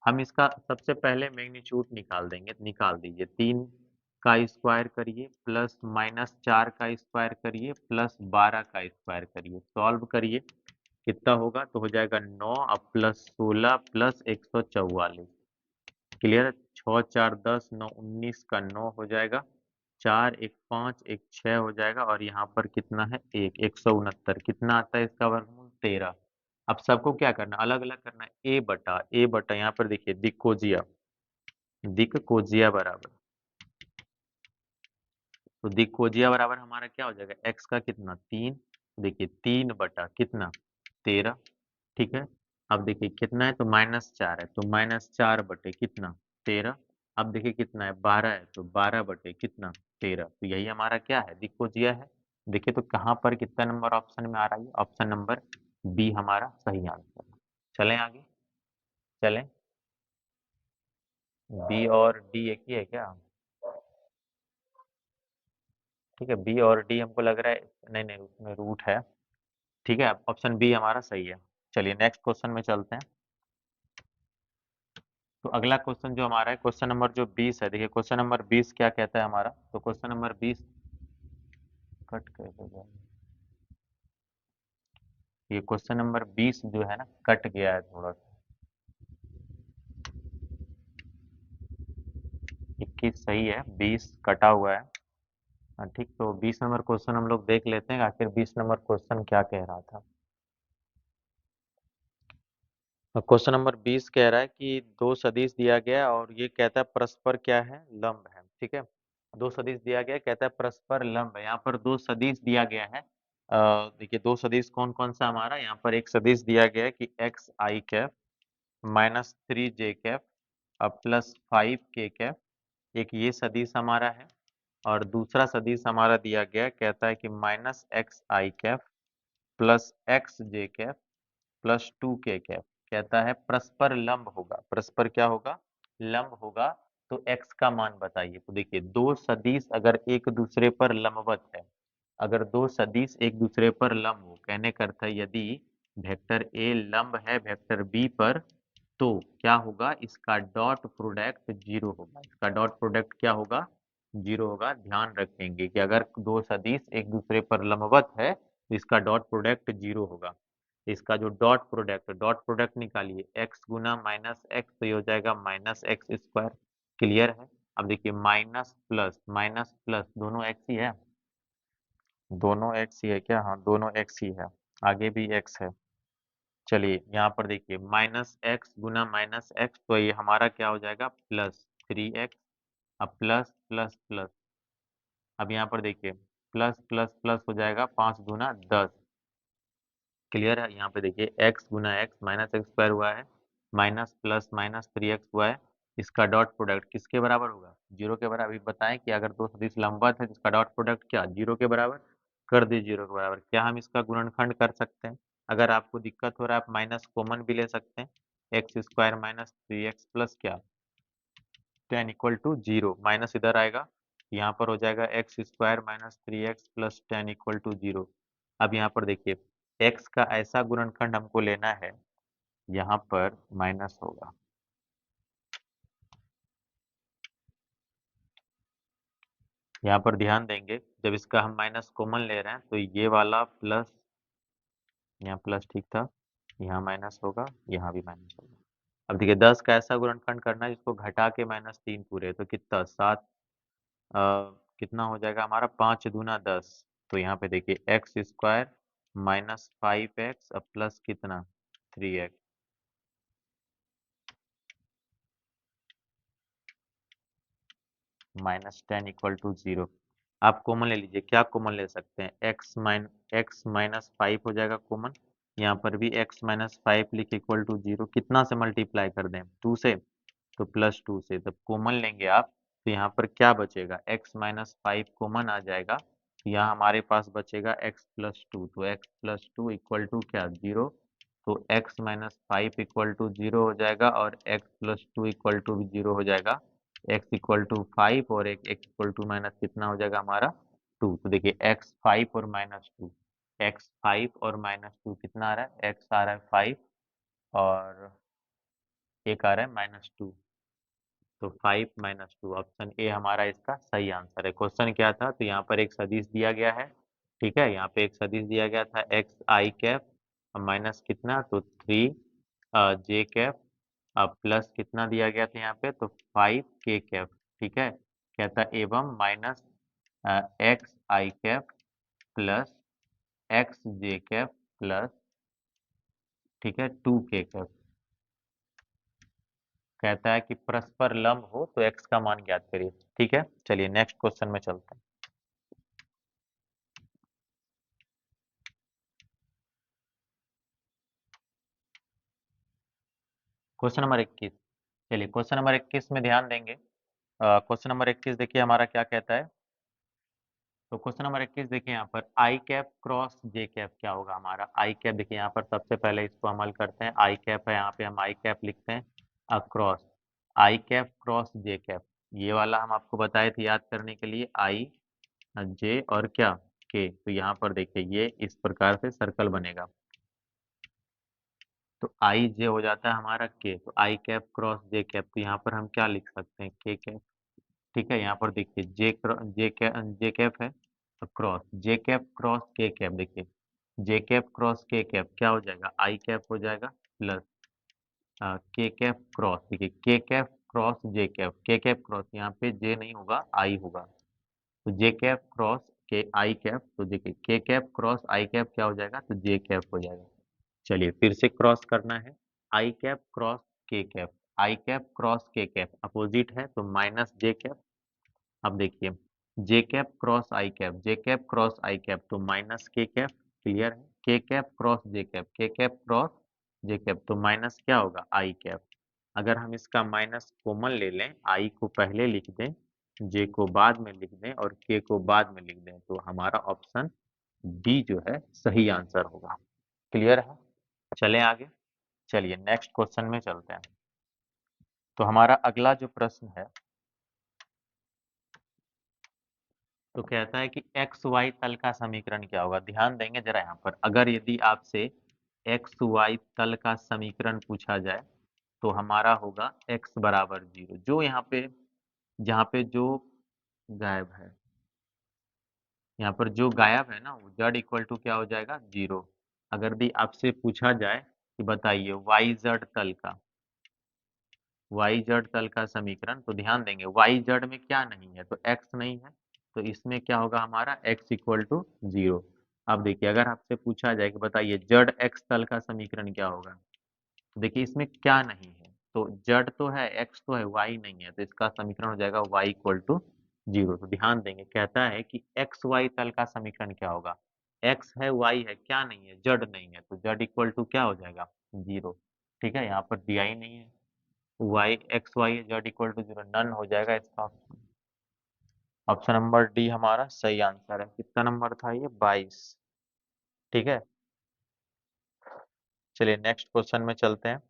हम इसका सबसे पहले मैग्नीट्यूड निकाल देंगे। निकाल दीजिए, तीन का स्क्वायर करिए प्लस माइनस चार का स्क्वायर करिए प्लस बारह का स्क्वायर करिए, सॉल्व करिए। कितना होगा? तो हो जाएगा नौ अब प्लस सोलह प्लस 144। क्लियर? छः चार दस, नौ उन्नीस का नौ हो जाएगा, चार एक पाँच एक छः हो जाएगा और यहाँ पर कितना है? एक, 169। कितना आता है इसका वर्गमूल? 13। अब सबको क्या करना? अलग अलग करना है। ए बटा यहाँ पर देखिए दिक्कोजिया, दिक्कोजिया बराबर, तो दिक्कोजिया बराबर हमारा क्या हो जाएगा? एक्स का कितना? तीन। देखिए तीन बटा कितना? 13। ठीक है, अब देखिए कितना है? तो माइनस चार है, तो माइनस चार बटे कितना? 13। अब देखिए कितना है? 12 है, तो 12 बटे कितना? 13। तो यही हमारा क्या है? दिक्कोजिया है। देखिए तो कहाँ पर कितना नंबर ऑप्शन में आ रहा है? ऑप्शन नंबर बी हमारा सही आंसर है। चलें आगे। चलें, बी और डी एक ही है क्या? ठीक है, बी और डी हमको लग रहा है, नहीं नहीं उसमें रूट है। ठीक है, ऑप्शन बी हमारा सही है। चलिए नेक्स्ट क्वेश्चन में चलते हैं। तो अगला क्वेश्चन जो हमारा है, क्वेश्चन नंबर जो 20 है, देखिए क्वेश्चन नंबर 20 क्या कहता है हमारा? तो क्वेश्चन नंबर 20 कट कैसे गया? ये क्वेश्चन नंबर 20 जो है ना, कट गया है थोड़ा सा। 21 सही है, 20 कटा हुआ है। हाँ ठीक, तो 20 नंबर क्वेश्चन हम लोग देख लेते हैं आखिर 20 नंबर क्वेश्चन क्या कह रहा था। क्वेश्चन नंबर 20 कह रहा है कि दो सदिश दिया गया है और ये कहता है परस्पर क्या है? लंब है। ठीक है, दो सदिश दिया गया है, कहता है परस्पर लंब है। यहाँ पर दो सदिश दिया गया है। देखिए दो सदिश कौन कौन सा हमारा? यहाँ पर एक सदिश दिया गया है कि एक्स आई कैप माइनस थ्री जे कैप प्लस फाइव के कैप, एक ये सदिश हमारा है। और दूसरा सदिश हमारा दिया गया है, कहता है कि माइनस एक्स आई कैप प्लस एक्स जे cap plus two K cap, कहता है परस्पर लंब होगा। परस्पर क्या होगा? लंब होगा। तो x का मान बताइए। तो देखिए दो सदिश अगर एक दूसरे पर लंबवत है, अगर दो सदिश एक दूसरे पर लंब हो, कहने का अर्थ है यदि वेक्टर ए लंब है वेक्टर बी पर, तो क्या होगा? इसका डॉट प्रोडक्ट जीरो होगा। इसका डॉट प्रोडक्ट क्या होगा? जीरो होगा। ध्यान रखेंगे कि अगर दो सदिश एक दूसरे पर लंबवत है तो इसका डॉट प्रोडक्ट जीरो होगा। इसका जो डॉट प्रोडक्ट निकालिए, एक्स गुना माइनस एक्स, तो ये हो जाएगा माइनस एक्स स्क्वायर। क्लियर है? अब देखिए माइनस प्लस दोनों एक्स ही है, दोनों एक्स ही है क्या? हाँ दोनों एक्स ही है, आगे भी एक्स है। चलिए यहाँ पर देखिए माइनस एक्स गुना माइनस एक्स, तो ये हमारा क्या हो जाएगा? Plus 3x। अब प्लस प्लस प्लस, अब यहाँ पर देखिए प्लस प्लस प्लस हो जाएगा 5 गुना 10। क्लियर है? यहाँ पे देखिए x गुना एक्स माइनस एक्स स्क्वायर हुआ है, माइनस प्लस माइनस 3x हुआ है। इसका डॉट प्रोडक्ट किसके बराबर होगा? जीरो के बराबर। अभी बताएं कि अगर दो सदिश लंबवत है तो इसका डॉट प्रोडक्ट क्या? जीरो के बराबर। कर दिए जीरो के बराबर। क्या हम इसका गुणनखंड कर सकते हैं? अगर आपको दिक्कत हो रहा है आप माइनस कॉमन भी ले सकते हैं। X square minus 3x plus क्या? Ten equal to zero. Minus इधर आएगा, यहाँ पर हो जाएगा X square minus 3x plus ten equal to zero. अब यहाँ पर देखिए x का ऐसा गुणनखंड हमको लेना है, यहाँ पर माइनस होगा, यहाँ पर ध्यान देंगे जब इसका हम माइनस कॉमन ले रहे हैं तो ये वाला प्लस, यहाँ प्लस ठीक था, यहाँ माइनस होगा, यहाँ भी माइनस होगा। अब देखिए 10 का ऐसा गुणनखंड करना है जिसको घटा के माइनस 3 पूरे, तो कितना 7, कितना हो जाएगा हमारा? 5 दूना 10। तो यहाँ पे देखिए एक्स स्क्वायर माइनस 5x अब प्लस कितना? 3x minus 10 equal to zero. आप कॉमन ले लीजिए, क्या कॉमन ले सकते हैं? एक्स माइनस 5 हो जाएगा कॉमन, यहाँ पर भी x माइनस 5 लिख इक्वल टू जीरो। कितना से मल्टीप्लाई कर दें? 2 से, तो प्लस 2 से। तब कॉमन लेंगे आप तो यहाँ पर क्या बचेगा? x माइनस 5 कॉमन आ जाएगा, यहाँ हमारे पास बचेगा x प्लस 2, तो x प्लस 2 इक्वल टू क्या? जीरो। तो x minus 5 equal to zero हो जाएगा और x प्लस 2 इक्वल टू भी जीरो हो जाएगा। x इक्वल टू 5 और एक x इक्वल टू माइनस कितना हो जाएगा हमारा? 2। तो देखिए x 5 और माइनस 2, x 5 और माइनस 2 कितना आ रहा है? x आ रहा है 5 और एक आ रहा है माइनस 2, तो 5 माइनस 2। ऑप्शन ए हमारा इसका सही आंसर है। क्वेश्चन क्या था? तो यहाँ पर एक सदिश दिया गया है, ठीक है, यहाँ पे एक सदिश दिया गया था एक्स आई कैप माइनस कितना? तो 3 जे कैप, प्लस कितना दिया गया था यहाँ पे? तो 5 के कैप, ठीक है। कहता एवं माइनस एक्स आई कैप प्लस एक्स जे कैप प्लस, ठीक है, 2 के कैप। कहता है कि परस्पर लंब हो तो एक्स का मान ज्ञात करिए। ठीक है, चलिए नेक्स्ट क्वेश्चन में चलते हैं। Question number 21। चलिए क्वेश्चन नंबर 21 में ध्यान देंगे। क्वेश्चन नंबर 21 देखिए हमारा क्या कहता है। तो क्वेश्चन नंबर 21 देखिए यहाँ पर आई कैप क्रॉस जे कैप क्या होगा हमारा? आई कैप देखिए यहाँ पर सबसे पहले इसको अमल करते हैं। आई कैप है, यहाँ पे हम आई कैप लिखते हैं, across I cap cross J cap. ये वाला हम आपको बताए थे याद करने के लिए, आई जे और क्या? के। तो यहाँ पर देखिए ये इस प्रकार से सर्कल बनेगा, तो आई जे हो जाता है हमारा के, तो I cap cross J cap, तो यहाँ पर हम क्या लिख सकते हैं? के कैप। ठीक है, यहाँ पर देखिए जे कैप है, तो cross J cap cross K cap. देखिए जे कैप क्रॉस के कैप क्या हो जाएगा? आई कैप हो जाएगा प्लस के कैप क्रॉस, देखिए के cap cross J cap, K cap cross, यहाँ पे जे नहीं होगा आई होगा, तो जे कैप क्रॉस के आई कैप, तो देखिए के कैप क्रॉस आई कैप क्या हो जाएगा? तो जे कैप हो जाएगा। चलिए फिर से क्रॉस करना है, I cap cross K cap, I cap cross K cap opposite है तो माइनस जे कैप। अब देखिए जे cap cross I cap, J cap cross I cap तो माइनस के कैप। क्लियर है? के cap cross J cap, K cap cross J cap तो minus क्या होगा? आई कैप। अगर हम इसका माइनस कॉमन ले लें, आई को पहले लिख दें, जे को बाद में लिख दें और के को बाद में लिख दें, तो हमारा ऑप्शन डी जो है सही आंसर होगा। क्लियर है? चलें आगे। चलिए नेक्स्ट क्वेश्चन में चलते हैं। तो हमारा अगला जो प्रश्न है, तो कहता है कि एक्स वाई तल का समीकरण क्या होगा? ध्यान देंगे जरा यहाँ पर, अगर यदि आपसे एक्स वाई तल का समीकरण पूछा जाए तो हमारा होगा एक्स बराबर जीरो। जो यहाँ पे, जहाँ पे जो गायब है, यहाँ पर जो गायब है ना वो जेड इक्वल टू क्या हो जाएगा? जीरो। अगर भी आपसे पूछा जाए कि बताइए वाई जेड तल का, वाई जेड तल का समीकरण, तो ध्यान देंगे वाई जेड में क्या नहीं है, तो एक्स नहीं है, तो इसमें क्या होगा हमारा एक्स इक्वल टू 0। अब देखिए अगर आपसे पूछा जाए कि बताइए जेड एक्स तल का समीकरण क्या होगा, तो देखिए इसमें क्या नहीं है, तो जेड तो है, एक्स तो है, वाई नहीं है, तो इसका समीकरण हो जाएगा वाई इक्वल टू 0। तो ध्यान देंगे कहता है कि एक्स वाई तल का समीकरण क्या होगा, एक्स है वाई है, क्या नहीं है, जेड नहीं है, तो जेड इक्वल टू क्या हो जाएगा 0। ठीक है, यहाँ पर दिया ही नहीं है, Y X Y Z equal to 0 नन हो जाएगा इसका ऑप्शन। ऑप्शन नंबर डी हमारा सही आंसर है। कितना नंबर था ये 22। ठीक है, चलिए नेक्स्ट क्वेश्चन में चलते हैं।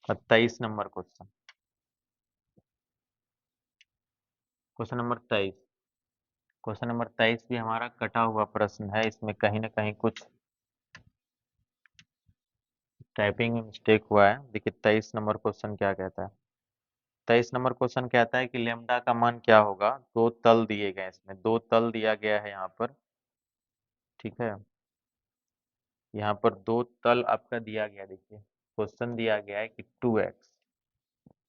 23 number question, question number 23। Question number 23 भी हमारा कटा हुआ प्रश्न है, इसमें कहीं ना कहीं कुछ टाइपिंग में मिस्टेक हुआ है। देखिए 23 नंबर क्वेश्चन क्या कहता है। 23 नंबर क्वेश्चन कहता है कि लेमडा का मान क्या होगा, दो तल दिए गए, इसमें दो तल दिया गया है यहाँ पर। ठीक है, यहाँ पर दो तल आपका दिया गया, देखिए क्वेश्चन दिया गया है कि 2x,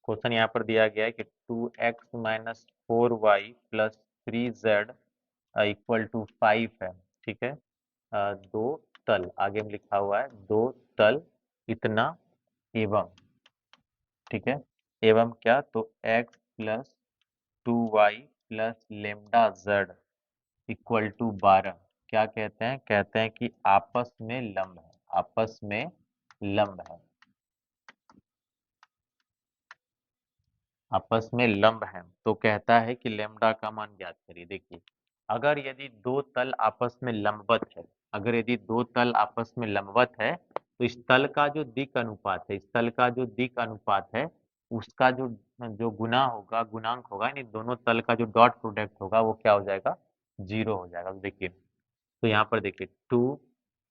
क्वेश्चन यहाँ पर दिया गया है कि 2x minus 4y plus 3z equal to 5 है। ठीक है, दो तल आगे में लिखा हुआ है, दो तल इतना एवं, ठीक है, एवं क्या, तो x plus 2y plus lambda z equal to 12 क्या कहते हैं, कहते हैं कि आपस में लंब है, आपस में लंब है, आपस में लंब है। तो कहता है कि लेमडा का मान ज्ञात करिए। देखिए अगर यदि दो तल आपस में लंबवत है, अगर यदि दो तल आपस में लंबवत है, तो इस तल का जो दिक् अनुपात है, इस तल का जो दिक् अनुपात है, उसका जो जो गुना होगा, गुणांक होगा, यानी दोनों तल का जो डॉट प्रोडक्ट होगा वो क्या हो जाएगा, 0 हो जाएगा। तो देखिए, तो यहाँ पर देखिए 2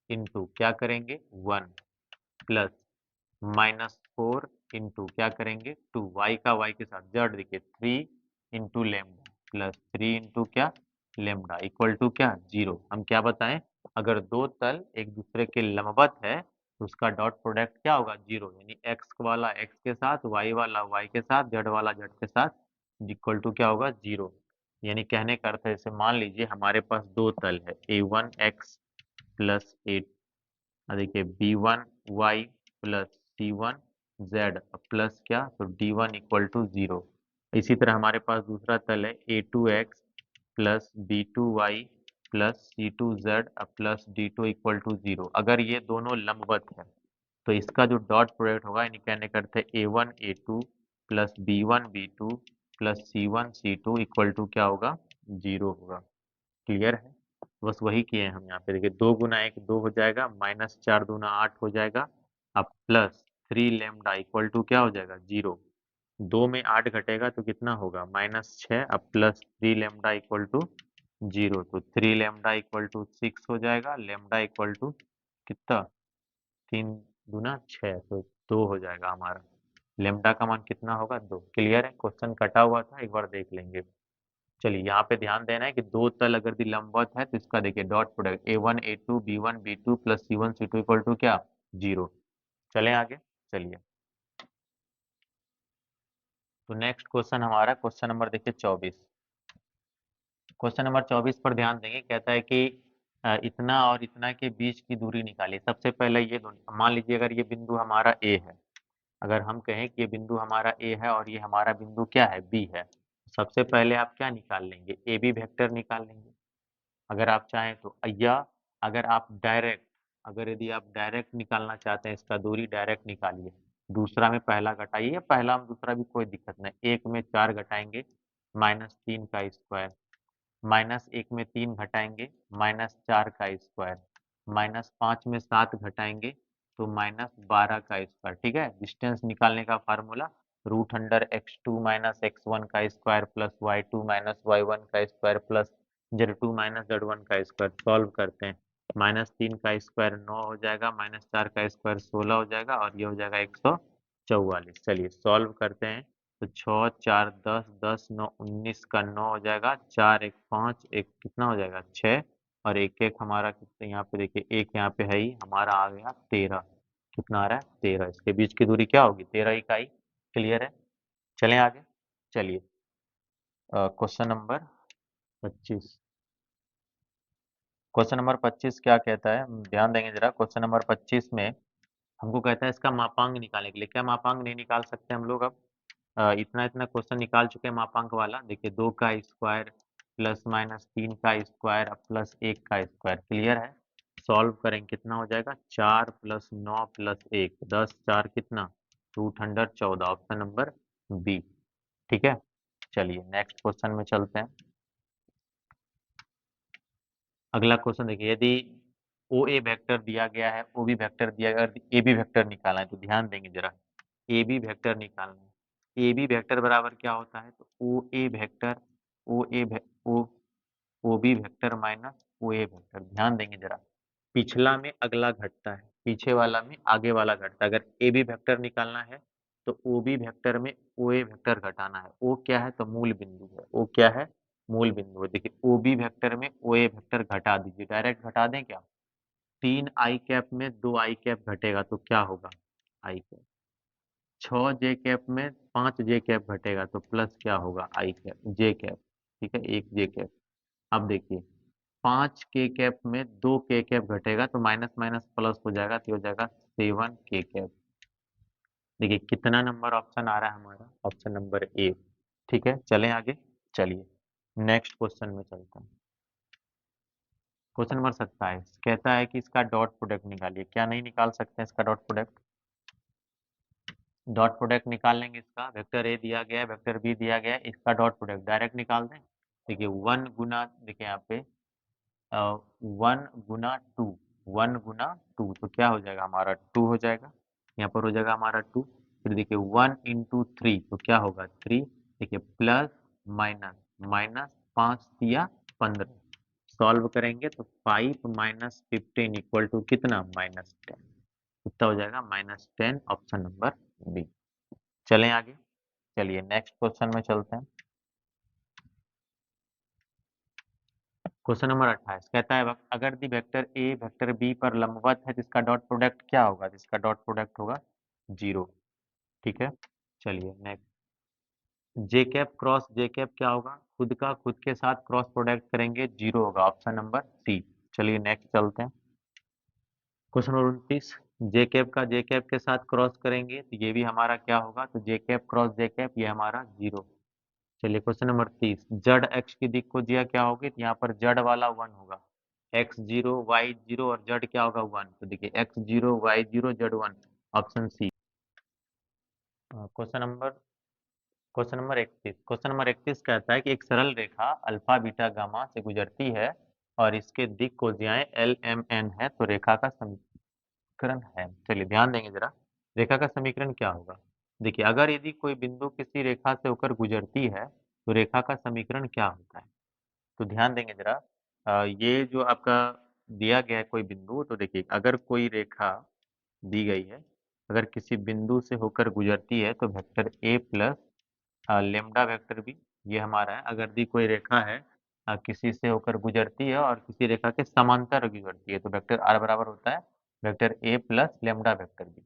इंटू क्या करेंगे 1 प्लस माइनस 4 इंटू क्या करेंगे 2, वाई का वाई के साथ जेड, देखिए 3 इंटू लेमडा प्लस 3 इंटू क्या लेमडा इक्वल टू क्या 0। हम क्या बताएं, अगर दो तल एक दूसरे के लंबवत है तो उसका डॉट प्रोडक्ट क्या होगा 0, यानी एक्स वाला एक्स के साथ, वाई वाला वाई के साथ, जेड वाला जेड के साथ इक्वल टू क्या होगा 0। यानी कहने का अर्थ है, जैसे मान लीजिए हमारे पास दो तल है a1x प्लस ए, देखिए b1y प्लस c1z प्लस क्या, तो d1 इक्वल टू 0। इसी तरह हमारे पास दूसरा तल है a2x plus b2y plus c2z plus d2 equal to 0। अगर ये दोनों लंबवत है तो इसका जो डॉट प्रोडक्ट होगा, यानी कहने का अर्थ है a1 a2 plus b1 b2 plus c1 c2 equal to क्या होगा 0 होगा। क्लियर है, बस वही किए हैं हम यहाँ पे। देखिए 2 गुना 1 2 हो जाएगा, माइनस 4 दूना 8 हो जाएगा, अब प्लस 3 लेमडा इक्वल टू क्या हो जाएगा 0। 2 में 8 घटेगा तो कितना होगा -6, अब प्लस 3 लेमडा इक्वल टू 0, तो 3 लेमडा इक्वल टू 6 हो जाएगा, लेमडा इक्वल टू कितना 3 दूना 6, तो 2 हो जाएगा हमारा। लेमडा का मान कितना होगा 2। क्लियर है, क्वेश्चन कटा हुआ था, एक बार देख लेंगे। चलिए यहाँ पे ध्यान देना है कि दो तल अगर यदि लंबवत है तो इसका देखिए dot product a1 a2 b1 b2 plus c1 c2 equal to क्या 0। चलें आगे, चलिए। तो नेक्स्ट क्वेश्चन हमारा क्वेश्चन नंबर देखिए 24। क्वेश्चन नंबर 24 पर ध्यान देंगे, कहता है कि इतना और इतना के बीच की दूरी निकालिए। सबसे पहले ये दोनों मान लीजिए, अगर ये बिंदु हमारा ए है, अगर हम कहें कि ये बिंदु हमारा ए है और ये हमारा बिंदु क्या है बी है, सबसे पहले आप क्या निकाल लेंगे, ए बी वेक्टर निकाल लेंगे। अगर आप चाहें तो, या अगर आप डायरेक्ट, अगर यदि आप डायरेक्ट निकालना चाहते हैं इसका दूरी, डायरेक्ट निकालिए। दूसरा में पहला घटाइए, पहला में दूसरा भी कोई दिक्कत नहीं। एक में 4 घटाएंगे -3 का स्क्वायर, माइनस एक में 3 घटाएंगे -4 का स्क्वायर, -5 में 7 घटाएंगे तो -12 का स्क्वायर। ठीक है, डिस्टेंस निकालने का फार्मूला √x2 माइनस x1 का square plus y2 minus y1 का square plus z2 minus z1 का स्क्वायर। सॉल्व करते हैं, -3 का स्क्वायर 9 हो जाएगा, -4 का स्क्वायर 16 हो जाएगा, और ये हो जाएगा 144। चलिए सॉल्व करते हैं, तो 6 4 10 10 9 19 का 9 हो जाएगा, 4 1 5 एक कितना हो जाएगा 6, और एक एक हमारा कितना, यहाँ पे देखिए एक यहाँ पे है ही, हमारा आ गया 13। कितना आ रहा है 13, इसके बीच की दूरी क्या होगी 13 इकाई। क्लियर है, चलें आगे। चलिए क्वेश्चन नंबर 25। क्वेश्चन नंबर 25 क्या कहता है, ध्यान देंगे जरा। क्वेश्चन नंबर 25 में हमको कहता है इसका मापांक निकालने के लिए। क्या मापांक नहीं निकाल सकते हम लोग अब? इतना इतना क्वेश्चन निकाल चुके हैं मापांक वाला। देखिए 2 का स्क्वायर प्लस माइनस 3 का स्क्वायर अब प्लस 1 का स्क्वायर, क्लियर है। सॉल्व करेंगे कितना हो जाएगा, 4 प्लस 9 प्लस 1, 10 4 कितना, root under 14, option number B. ठीक है, चलिए नेक्स्ट क्वेश्चन में चलते हैं। अगला क्वेश्चन देखिए, यदि ओ ए वेक्टर दिया गया है, ओ बी वेक्टर दिया गया है, ए बी वेक्टर निकालना है, तो ध्यान देंगे जरा। ए बी वेक्टर निकालना है। ए बी वेक्टर बराबर क्या होता है, तो ओ ए वेक्टर, ओ ए ओ O B vector minus O ए वेक्टर। ध्यान देंगे जरा, पिछला में अगला घटता है, पीछे वाला में आगे वाला घटता है। अगर ए बी वेक्टर निकालना है तो ओ बी वेक्टर में ओ ए वेक्टर घटाना है। ओ क्या है, तो मूल बिंदु है। ओ क्या है, मूल बिंदु है। देखिए ओ बी वेक्टर में ओ ए वेक्टर घटा दीजिए, डायरेक्ट घटा दें क्या। 3 आई कैप में 2 आई कैप घटेगा तो क्या होगा, आई कैप। 6 जे कैप में 5 जे कैप घटेगा तो प्लस क्या होगा, आई कैप, जे कैप। ठीक है, एक जे कैप। अब देखिए 5 के कैप में 2 के कैप घटेगा तो माइनस माइनस प्लस हो जाएगा, तो हो जाएगा 7 के कैप। देखिए कितना नंबर ऑप्शन आ रहा है हमारा, ऑप्शन नंबर ए। ठीक है, चलें आगे। चलिए नेक्स्ट क्वेश्चन में चलते हैं। क्वेश्चन नंबर 27 कहता है कि इसका डॉट प्रोडक्ट निकालिए। क्या नहीं निकाल सकते हैं इसका डॉट प्रोडक्ट? डॉट प्रोडक्ट निकाल लेंगे इसका। वेक्टर ए दिया गया है, वेक्टर बी दिया गया है, इसका डॉट प्रोडक्ट डायरेक्ट निकाल दें। देखिए 1 गुना, देखिए यहाँ पे 1 गुना 2, 1 गुना 2 तो क्या हो जाएगा हमारा, 2 हो जाएगा। यहाँ पर हो जाएगा हमारा 2। फिर देखिए 1 इंटू 3 तो क्या होगा, 3। देखिए प्लस माइनस, माइनस 5 या 15, सॉल्व करेंगे तो 5 माइनस 15 इक्वल टू कितना, -10। कितना हो जाएगा, -10, ऑप्शन नंबर बी। चलें आगे। चलिए नेक्स्ट क्वेश्चन में चलते हैं। क्वेश्चन नंबर 28 कहता है अगर the vector A vector B पर लंबवत है तो इसका डॉट प्रोडक्ट क्या होगा, तो इसका डॉट प्रोडक्ट होगा 0। ठीक है, चलिए नेक्स्ट। जे कैप क्रॉस जे कैप क्या होगा, खुद का खुद के साथ क्रॉस प्रोडक्ट करेंगे, 0 होगा, ऑप्शन नंबर सी। चलिए नेक्स्ट चलते हैं। क्वेश्चन नंबर 29, जे कैप का जे कैप के साथ क्रॉस करेंगे तो ये भी हमारा क्या होगा, तो जे कैप क्रॉस जे कैप, ये हमारा 0। चलिए क्वेश्चन नंबर 30, जड़ एक्स की दिक् को दिया क्या होगी, तो यहाँ पर जड़ वाला 1 होगा। एक्स 0 वाई 0 और जड़ क्या होगा, 1। तो देखिए एक्स 0 वाई 0 जड़ 1, option C. Question number question number 31। Question number 31 कहता है कि एक सरल रेखा अल्फा बीटा गामा से गुजरती है और इसके दिक् कोज्याएं एल एम एन है, तो रेखा का समीकरण है। चलिए ध्यान देंगे जरा, रेखा का समीकरण क्या होगा। देखिए अगर यदि कोई बिंदु किसी रेखा से होकर गुजरती है तो रेखा का समीकरण क्या होता है। तो ध्यान देंगे जरा, ये जो आपका दिया गया है कोई बिंदु, तो देखिए अगर कोई रेखा दी गई है, अगर किसी बिंदु से होकर गुजरती है तो vector A plus lambda vector B, ये हमारा है। अगर दी कोई रेखा है किसी से होकर गुजरती है और किसी रेखा के समांतर गुजरती है तो वेक्टर आर बराबर होता है vector A plus lambda vector B.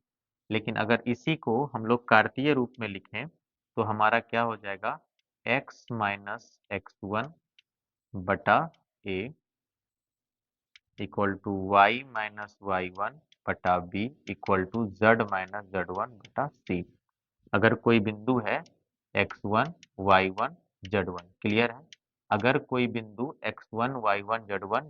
लेकिन अगर इसी को हम लोग कार्तीय रूप में लिखें तो हमारा क्या हो जाएगा, x माइनस x1 बटा A equal to Y minus Y 1 बटा B equal to Z minus Z 1 बटा सी। अगर कोई बिंदु है x1 y1 z1, क्लियर है। अगर कोई बिंदु x1 y1 z1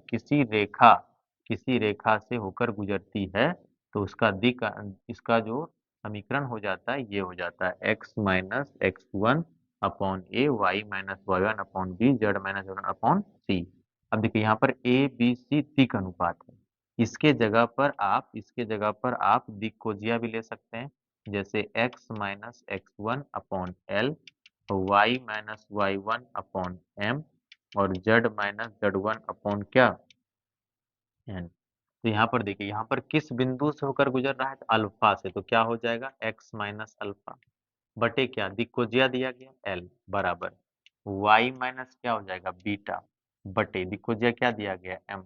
किसी रेखा से होकर गुजरती है तो उसका दिक, इसका जो समीकरण हो जाता है ये हो जाता है x minus x1 upon A, Y minus Y 1 upon B, Z minus Z 1 upon C. अब देखिए यहाँ पर ए बी सी दिक अनुपात है। इसके जगह पर आप दिक कोजिया भी ले सकते हैं, जैसे x minus x1 upon L, Y minus Y 1 upon M और जेड माइनस जेड 1 अपॉन क्या, एन। तो यहाँ पर देखिए, यहाँ पर किस बिंदु से होकर गुजर रहा है, तो अल्फा से, तो क्या हो जाएगा x माइनस अल्फा बटे क्या, दिक्कोजिया दिया गया एल बराबर y माइनस क्या हो जाएगा बीटा बटे दिक्कोजिया क्या दिया गया एम।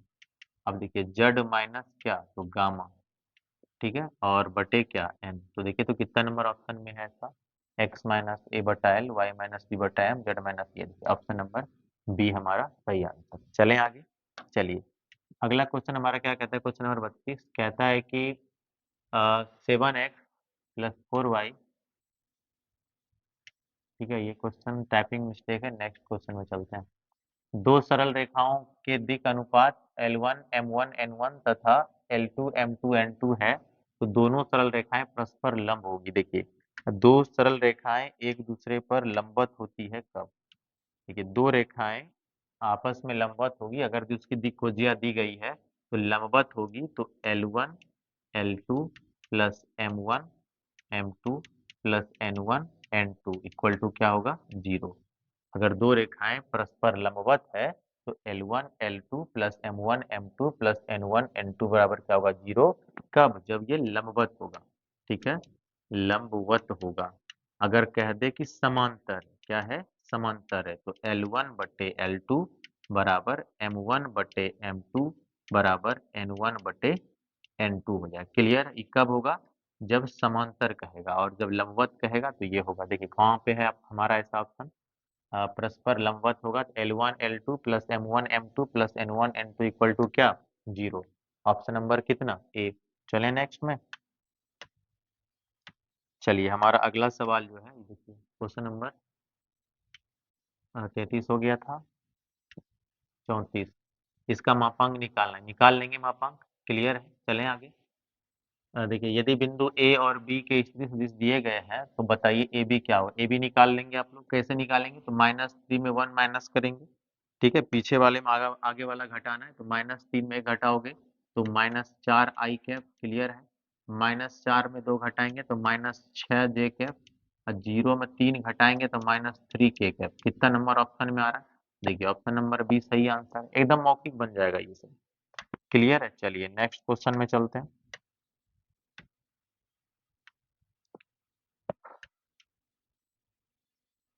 अब देखिए जेड माइनस क्या, तो गामा, ठीक है, और बटे क्या एन। तो देखिए तो कितना नंबर ऑप्शन में है ऐसा, एक्स माइनस ए बटा एल, वाई माइनस बी बटा एम, जेड माइनस ए। ऑप्शन नंबर बी हमारा सही आंसर। चलें आगे। चलिए अगला क्वेश्चन हमारा क्या कहता है, क्वेश्चन नंबर 32 कहता है कि 7x प्लस 4y, ठीक है, ये क्वेश्चन टाइपिंग मिस्टेक है। नेक्स्ट क्वेश्चन में चलते हैं। दो सरल रेखाओं के दिक् अनुपात L1 M1 N1 तथा L2 M2 N2 है, तो दोनों सरल रेखाएं परस्पर लंब होगी। देखिए दो सरल रेखाएं एक दूसरे पर लंबवत होती है कब? देखिए दो रेखाएं आपस में लंबवत होगी अगर जो उसकी दिक्कोजिया दी गई है तो लंबवत होगी, तो L1 L2 plus M1 M2 plus N1 N2 equal to क्या होगा? 0। अगर दो रेखाएं परस्पर लंबवत है तो L1 L2 plus M1 M2 plus N1 N2 बराबर क्या होगा? 0। कब? जब ये लंबवत होगा। ठीक है, लंबवत होगा। अगर कह दे कि समांतर, क्या है? समांतर है, तो L1 बटे L2 बराबर M1 बटे M2 बराबर N1 बटे N2 हो जाए। क्लियर? ये कब होगा? जब समांतर कहेगा, और जब लंबवत कहेगा तो ये होगा। देखिए कहाँ पे है हमारा ऐसा ऑप्शन? परस्पर लंबवत होगा तो L1 L2 plus M1 M2 plus N1 N2 equal to क्या? 0। ऑप्शन नंबर कितना? ए। चले नेक्स्ट में। चलिए हमारा अगला सवाल जो है, देखिए क्वेश्चन नंबर 33 हो गया था, 34। इसका मापांक निकालना है, निकाल लेंगे मापांक। क्लियर है? चलें आगे। देखिए यदि बिंदु ए और बी के स्थिति सदिश दिए गए हैं तो बताइए ए बी क्या हो? ए बी निकाल लेंगे आप लोग। कैसे निकालेंगे? तो -3 में 1 माइनस करेंगे। ठीक है, पीछे वाले में आगे वाला घटाना है, तो -3 में 1 घटाओगे तो -4 आई कैप। क्लियर है? -4 में 2 घटाएंगे तो -6 जे कैप, और 0 में 3 घटाएंगे तो -3 के कैप। कितना नंबर ऑप्शन में आ रहा है? देखिए ऑप्शन नंबर बी सही आंसर है, एकदम मौखिक बन जाएगा ये सब। क्लियर है? चलिए नेक्स्ट क्वेश्चन में चलते हैं।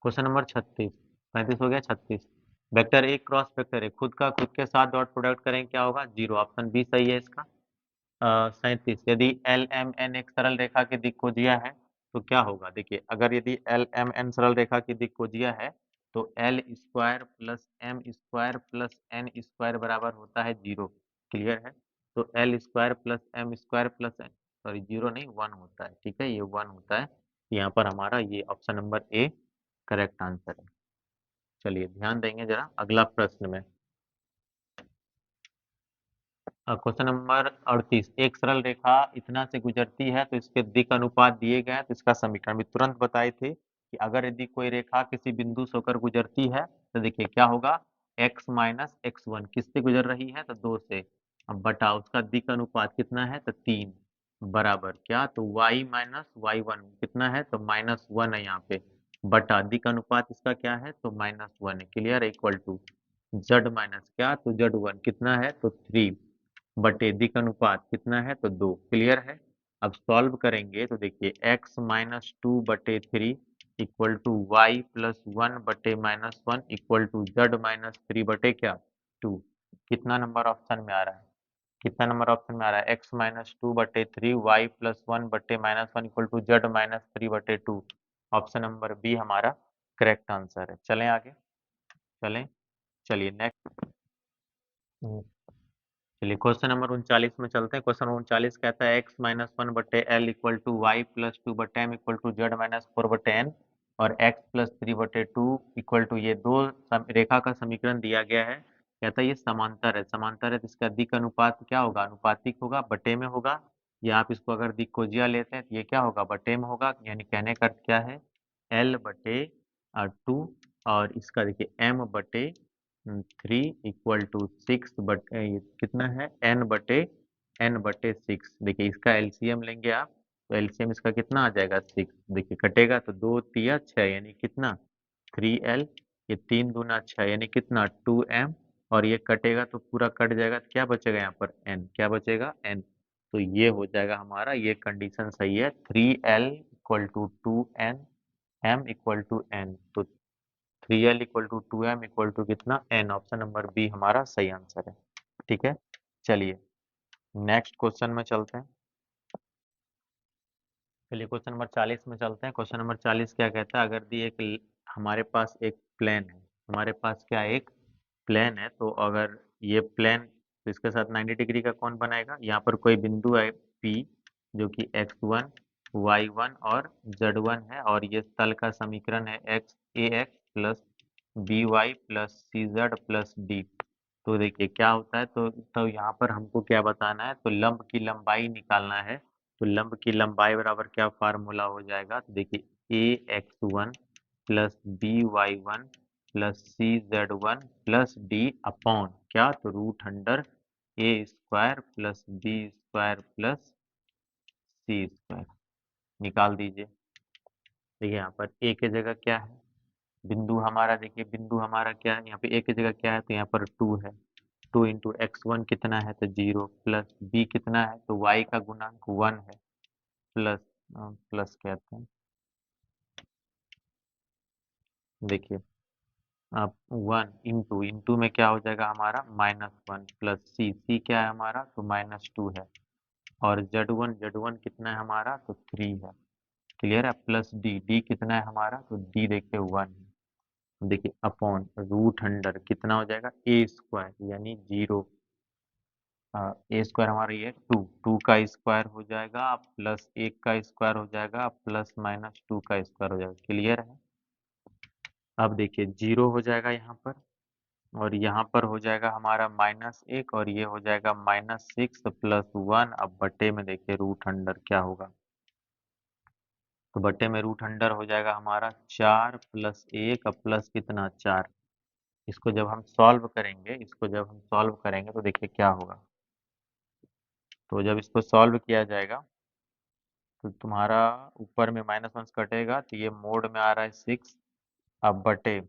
क्वेश्चन नंबर 36, 35 हो गया, 36। वेक्टर ए क्रॉस वेक्टर है, खुद का खुद के साथ डॉट प्रोडक्ट करें, क्या होगा? 0। ऑप्शन बी सही है इसका। 37 यदि एल एम एन एक सरल रेखा की दिक्कोजिया है तो क्या होगा? देखिए अगर यदि एल एम एन सरल रेखा की दिक्कोजिया है तो L square plus M square plus N square बराबर होता है 0। क्लियर है? तो L square plus M square plus N, sorry 0 नहीं 1 होता है। ठीक है, ये 1 होता है। यहाँ पर हमारा ये option number A correct answer है। चलिए ध्यान देंगे जरा अगला प्रश्न में। क्वेश्चन नंबर 38, एक सरल रेखा इतना से गुजरती है तो इसके दिक् अनुपात दिए गए हैं, तो इसका समीकरण भी तुरंत बताए थे कि अगर यदि कोई रेखा किसी बिंदु से होकर गुजरती है तो देखिए क्या होगा? x माइनस एक्स वन, किससे गुजर रही है? तो 2 से। अब बटा उसका दिक् अनुपात कितना है? तो 3 बराबर क्या? तो y माइनस वाई वन कितना है? तो -1 है यहाँ पे, बटा दिक् अनुपात इसका क्या है? तो -1 है। Clear? Equal to z minus क्या? तो z1 कितना है? तो 3 बटे दिक् अनुपात कितना है? तो 2। क्लियर है? अब सॉल्व करेंगे तो देखिए x माइनस 2 बटे 3 इक्वल टू वाई प्लस 1 बटे -1 इक्वल टू z माइनस 3 बटे क्या? 2। कितना नंबर ऑप्शन में आ रहा है? कितना नंबर ऑप्शन में आ रहा है? x माइनस 2 बटे 3 वाई प्लस 1 बटे -1 इक्वल टू z माइनस 3 बटे 2। ऑप्शन नंबर बी हमारा करेक्ट आंसर है। चलें आगे। चलें। चलिए नेक्स्ट। चलिए क्वेश्चन नंबर 39 में चलते हैं। क्वेश्चन 39 कहता है x माइनस 1 बटे L equal to Y plus 2 बटे M equal to Z minus 4 बटे एन, और x प्लस 3 बटे 2 इक्वल टू, ये दो रेखा का समीकरण दिया गया है। कहता है ये समांतर है, समांतर है तो इसका दिक् अनुपात क्या होगा? अनुपातिक होगा, बटे में होगा। या आप इसको अगर दिक्कोजिया लेते हैं तो ये क्या होगा? बटे में होगा। यानी कहने का अर्थ क्या है? l बटे 2, और इसका देखिए m बटे 3 इक्वल टू 6 बटे, ये कितना है? n/6। देखिए इसका एलसीएम लेंगे आप तो एलसीएम इसका कितना आ जाएगा? 6। देखिए कटेगा तो 2 तिया 6 यानी कितना? 3l। ये 3 दूना 6 यानी कितना? 2m। और ये कटेगा तो पूरा कट जाएगा तो क्या बचेगा यहाँ पर? n। क्या बचेगा? n। तो ये हो जाएगा हमारा, ये कंडीशन सही है। 3l equal to 2n, m equal to n, तो 3l equal to 2m equal to कितना? n। ऑप्शन नंबर बी हमारा सही आंसर है। ठीक है, चलिए नेक्स्ट क्वेश्चन में चलते हैं। चलिए क्वेश्चन नंबर 40 में चलते हैं। क्वेश्चन नंबर 40 क्या कहता है, अगर दी हमारे पास एक प्लेन है, हमारे पास क्या एक प्लेन है, तो अगर ये प्लेन, तो इसके साथ 90 डिग्री का कौन बनाएगा। यहाँ पर कोई बिंदु है P जो कि x1 y1 और z1 है, और ये तल का समीकरण है ax plus by plus cz plus d। तो देखिए क्या होता है, तो यहाँ पर हमको क्या बताना है, तो लंब की लंबाई निकालना है। तो लंब की लंबाई बराबर क्या फार्मूला हो जाएगा, तो देखिए ax1 plus by1 plus cz1 plus d upon क्या, तो root under A square plus B square plus C square. निकाल दीजिए। देखिए यहाँ पर ए की जगह क्या है, बिंदु हमारा, देखिए बिंदु हमारा क्या है, यहाँ पे ए की जगह क्या है, तो यहाँ पर 2 है। 2 इंटू x1 कितना है, तो 0 प्लस b कितना है, तो y का गुणांक 1 है, प्लस प्लस कहते हैं, देखिए आप 1 इंटू इंटू में क्या हो जाएगा हमारा -1 प्लस सी क्या है हमारा, तो -2 है, और z1 कितना है हमारा, तो 3 है। क्लियर है। प्लस डी कितना है हमारा, तो डी देखिए 1 है। देखिए अपॉन रूट अंडर कितना हो जाएगा, ए स्क्वायर यानी 0, ए स्क्वायर हमारा ये 2, 2 का स्क्वायर हो जाएगा प्लस 1 का स्क्वायर हो जाएगा प्लस -2 का स्क्वायर हो जाएगा। क्लियर है। अब देखिए 0 हो जाएगा यहाँ पर, और यहाँ पर हो जाएगा हमारा -1, और ये हो जाएगा -6 प्लस 1। अब बटे में देखिए रूट अंडर क्या होगा, तो बटे में रूट अंडर हो जाएगा हमारा 4 प्लस 1 प्लस कितना 4। इसको जब हम सॉल्व करेंगे, तो देखिए क्या होगा, तो जब इसको सॉल्व किया जाएगा, तो तुम्हारा ऊपर में -1 कटेगा, तो ये मोड में आ रहा है 6। अब बटे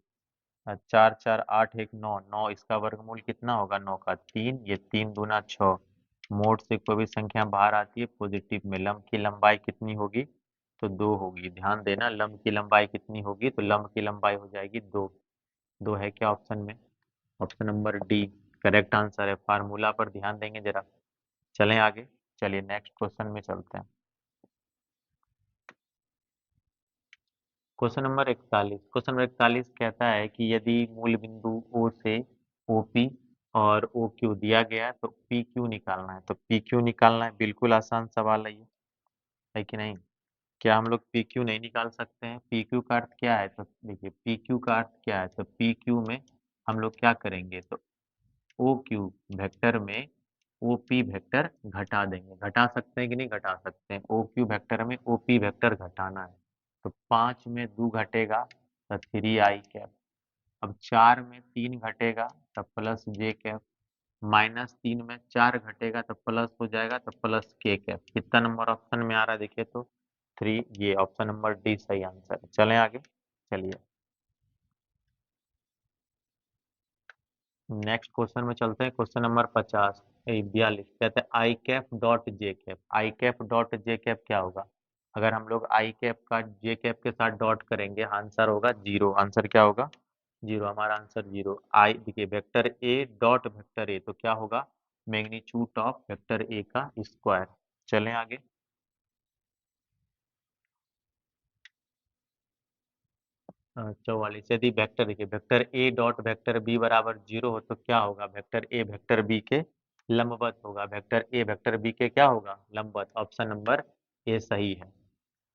4 4 8 1 9, 9 इसका वर्गमूल कितना होगा, 9 का 3, ये 3 दूना 6। मोड से कोई भी संख्या बाहर आती है पॉजिटिव में, लंब की लंबाई कितनी होगी, तो 2 होगी। ध्यान देना, लंब की लंबाई कितनी होगी, तो लंब की लंबाई हो जाएगी 2। 2 है क्या ऑप्शन में, option number D correct answer है। फार्मूला पर ध्यान देंगे जरा। चलें आगे। चलिए नेक्स्ट क्वेश्चन में चलते हैं। क्वेश्चन नंबर 41 कहता है कि यदि मूल बिंदु ओ से ओपी और ओ क्यू दिया गया है, तो पी क्यू निकालना है। तो पी क्यू निकालना है, बिल्कुल आसान सवाल है कि नहीं। क्या हम लोग पी क्यू नहीं निकाल सकते हैं। पी क्यू का अर्थ क्या है, तो देखिए पी क्यू का अर्थ क्या है, तो पी क्यू में हम लोग क्या करेंगे, तो ओ क्यू वेक्टर में ओ पी वेक्टर घटा देंगे। घटा सकते हैं कि नहीं घटा सकते हैं, ओ क्यू वेक्टर में ओ पी वेक्टर घटाना है। तो 5 में 2 घटेगा, तो 3i कैप। अब 4 में 3 घटेगा, तो प्लस जे कैप। -3 में 4 घटेगा, तो प्लस हो जाएगा, तो प्लस के कैप। कितना नंबर ऑप्शन में आ रहा है देखिए, तो 3, ये ऑप्शन नंबर डी सही आंसर है। चलें आगे। चलिए नेक्स्ट क्वेश्चन में चलते हैं। क्वेश्चन नंबर 42 कहते हैं आई cap dot J cap. I cap dot J cap क्या होगा, अगर हम लोग आई कैप का जे कैप के साथ डॉट करेंगे, आंसर होगा 0। आंसर क्या होगा, 0। हमारा आंसर 0। आई देखिए वेक्टर ए डॉट वेक्टर ए, तो क्या होगा, मैग्नीट्यूड ऑफ वेक्टर ए का स्क्वायर। चलें आगे। 44 यदि वेक्टर देखिए vector A dot vector B बराबर 0 हो, तो क्या होगा, वेक्टर ए वेक्टर बी के लंबवत होगा। वेक्टर ए वेक्टर बी के क्या होगा, लंबवत। ऑप्शन नंबर ए सही है।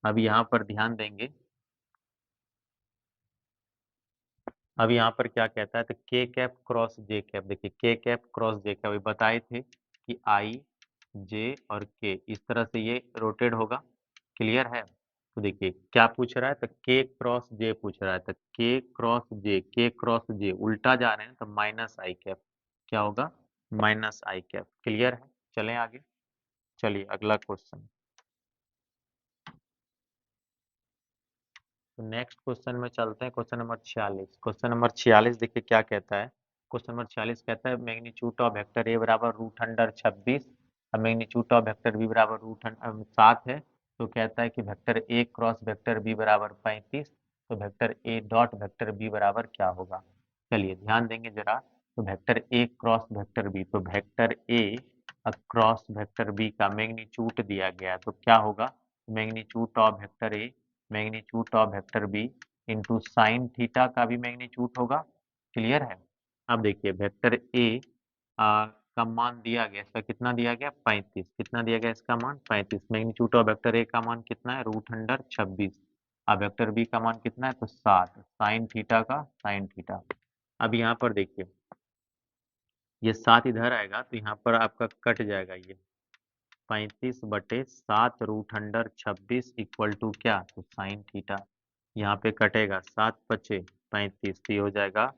अब यहाँ पर ध्यान देंगे, अब यहाँ पर क्या कहता है, तो के कैप क्रॉस जे कैप। देखिए के कैप क्रॉस जे कैप अभी बताए थे कि आई जे और के इस तरह से ये रोटेट होगा। क्लियर है। तो देखिए क्या पूछ रहा है, तो के क्रॉस जे पूछ रहा है, तो के क्रॉस जे उल्टा जा रहे हैं, तो -i कैप। क्या होगा, -i कैप। क्लियर है। चलें आगे। चलिए अगला क्वेश्चन। तो नेक्स्ट क्वेश्चन में चलते हैं। क्वेश्चन नंबर 46 देखिए क्या कहता है। क्वेश्चन नंबर 46 कहता है मैग्नीट्यूड ऑफ वेक्टर ए बराबर रूट अंडर 26 और मैग्नीट्यूड ऑफ वेक्टर बी बराबर 7 है। तो कहता है कि vector A cross vector B बराबर 35। तो vector A dot vector B बराबर क्या होगा। चलिए ध्यान देंगे जरा। तो vector A cross vector B, तो vector A cross vector B का मैग्नीट्यूड दिया गया है, तो क्या होगा, magnitude of vector A magnitude of vector B into sine theta का भी मैग्नीट्यूड होगा। क्लियर है। अब देखिए वेक्टर ए का मान दिया गया, इसका कितना दिया गया 35, कितना दिया गया इसका मान 35। मैग्नीट्यूड ऑफ वेक्टर ए का मान कितना है रूट अंडर 26। अब वेक्टर बी का मान कितना है तो 7 साइन थीटा का साइन थीटा। अब यहाँ पर देखिए ये 7 इधर आएगा तो यहाँ पर आपका कट जाएगा ये 35/7 रूट अंडर 26 इक्वल टू क्या तो साइन थीटा। यहाँ पे कटेगा 7×5 = 35 तो ये हो जाएगा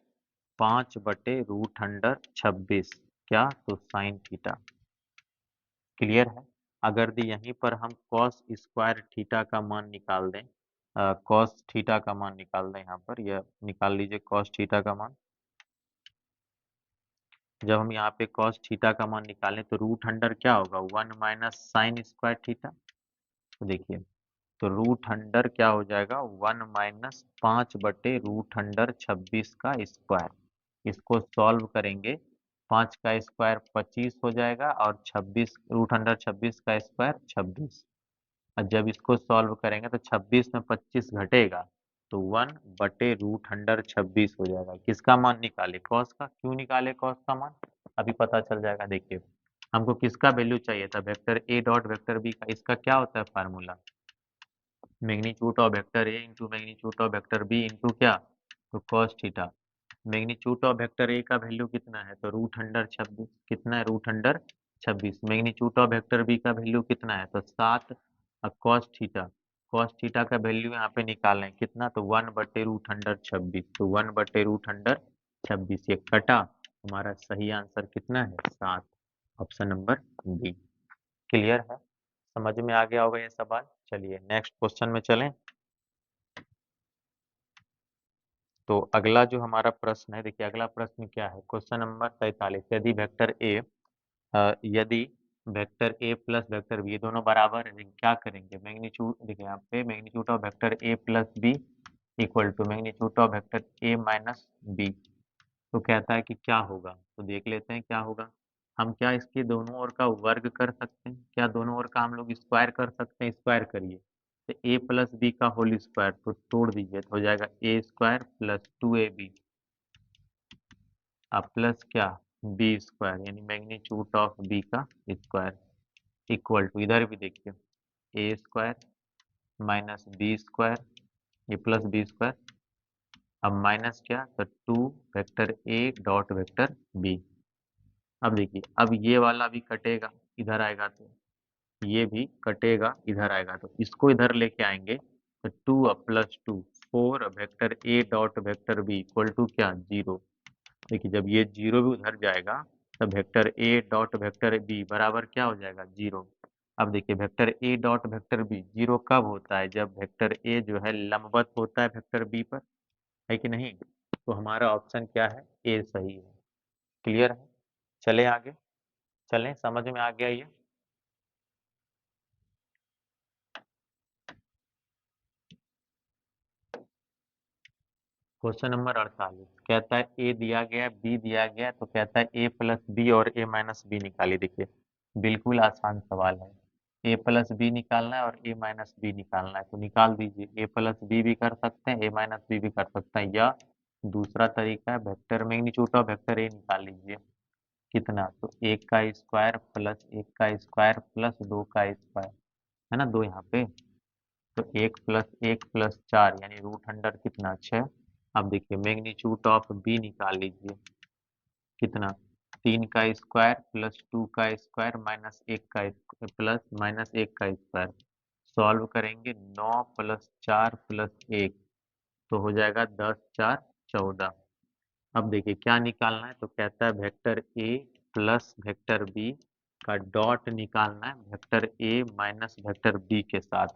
5/√26 क्या तो साइन थीटा। क्लियर है। अगर दी यहीं पर हम कॉस स्क्वायर थीटा का मान निकाल दें, कॉस थीटा का मान निकाल दें, यहाँ पर यह निकाल लीजिए कॉस थीटा का मान। जब हम यहाँ पे कॉस थीटा का मान निकालें तो रूट अंडर क्या होगा 1 माइनस साइन स्क्वायर थीटा। तो देखिए तो रूट अंडर क्या हो जाएगा 1 माइनस 5/√26 का स्क्वायर। इसको सॉल्व करेंगे 5 का स्क्वायर 25 हो जाएगा और 26 रूट अंडर 26 का स्क्वायर 26। और जब इसको सॉल्व करेंगे तो 26 में 25 घटेगा तो 1/√26 हो जाएगा। किसका मान निकाले कॉस का। क्यों निकाले कॉस का मान अभी पता चल जाएगा। देखिए हमको किसका वैल्यू चाहिए था vector A dot vector B का। इसका क्या होता है formula magnitude of vector A into magnitude of vector B into क्या तो cos theta. Magnitude of vector A का वैल्यू कितना है तो रूट अंडर 26। कितना है root under 26। Magnitude of vector B का वैल्यू कितना है तो 7 कॉस थीटा। कॉस थीटा का वैल्यू यहाँ पे निकालें कितना तो 1/√26 तो 1/√26 ये कटा। हमारा सही आंसर कितना है 7 ऑप्शन नंबर बी। क्लियर है। समझ में आ गया होगा ये सवाल। चलिए नेक्स्ट क्वेश्चन में चलें। तो अगला जो हमारा प्रश्न है देखिए अगला प्रश्न क्या है क्वेश्चन नंबर 43। यदि वेक्टर ए यदि vector A plus vector B ये दोनों बराबर है क्या करेंगे मैग्नीट्यूड देखिए यहाँ पे magnitude of vector A plus B equal to magnitude of vector A minus B. तो कहता है कि क्या होगा तो देख लेते हैं क्या होगा। हम क्या इसके दोनों ओर का वर्ग कर सकते हैं, क्या दोनों ओर का हम लोग स्क्वायर कर सकते हैं। स्क्वायर करिए तो ए प्लस बी का होल स्क्वायर तो तोड़ दीजिए तो हो जाएगा ए स्क्वायर प्लस 2ab अब प्लस क्या बी स्क्वायर यानी मैग्नीट्यूड ऑफ बी का स्क्वायर इक्वल टू इधर भी देखिए A square minus B square ये प्लस बी स्क्वायर अब माइनस क्या तो 2 vector A dot vector B. अब देखिए अब ये वाला भी कटेगा इधर आएगा तो ये भी कटेगा इधर आएगा तो इसको इधर लेके आएंगे तो 2 plus 2 4 vector A dot vector B equal to क्या 0। देखिए जब ये 0 भी उधर जाएगा तब vector A dot vector B बराबर क्या हो जाएगा 0। अब देखिए vector A dot vector B 0 कब होता है जब वेक्टर ए जो है लंबवत होता है वेक्टर बी पर, है कि नहीं। तो हमारा ऑप्शन क्या है ए सही है। क्लियर है। चले आगे चलें समझ में आ गया ये। क्वेश्चन नंबर 48 कहता है ए दिया गया बी दिया गया तो कहता है ए प्लस बी और ए माइनस बी निकालिए। देखिए बिल्कुल आसान सवाल है। ए प्लस बी निकालना है और ए माइनस बी निकालना है तो निकाल दीजिए। ए प्लस बी भी कर सकते हैं ए माइनस बी भी कर सकते हैं या दूसरा तरीका है वेक्टर मैग्नीट्यूड ऑफ वेक्टर ए निकाल लीजिए। कितना तो एक का स्क्वायर प्लस एक का स्क्वायर प्लस दो का स्क्वायर है ना दो यहाँ पे तो 1 + 1 + 4 यानी रूट अंडर कितना 6। अब देखिए मैग्नीट्यूड ऑफ बी निकाल लीजिए कितना 3 का स्क्वायर प्लस 2 का स्क्वायर माइनस 1 का प्लस माइनस 1 का स्क्वायर। सॉल्व करेंगे 9 + 4 + 1 तो हो जाएगा 10 4 14। अब देखिए क्या निकालना है तो कहता है vector A plus vector B का डॉट निकालना है vector A minus vector B के साथ।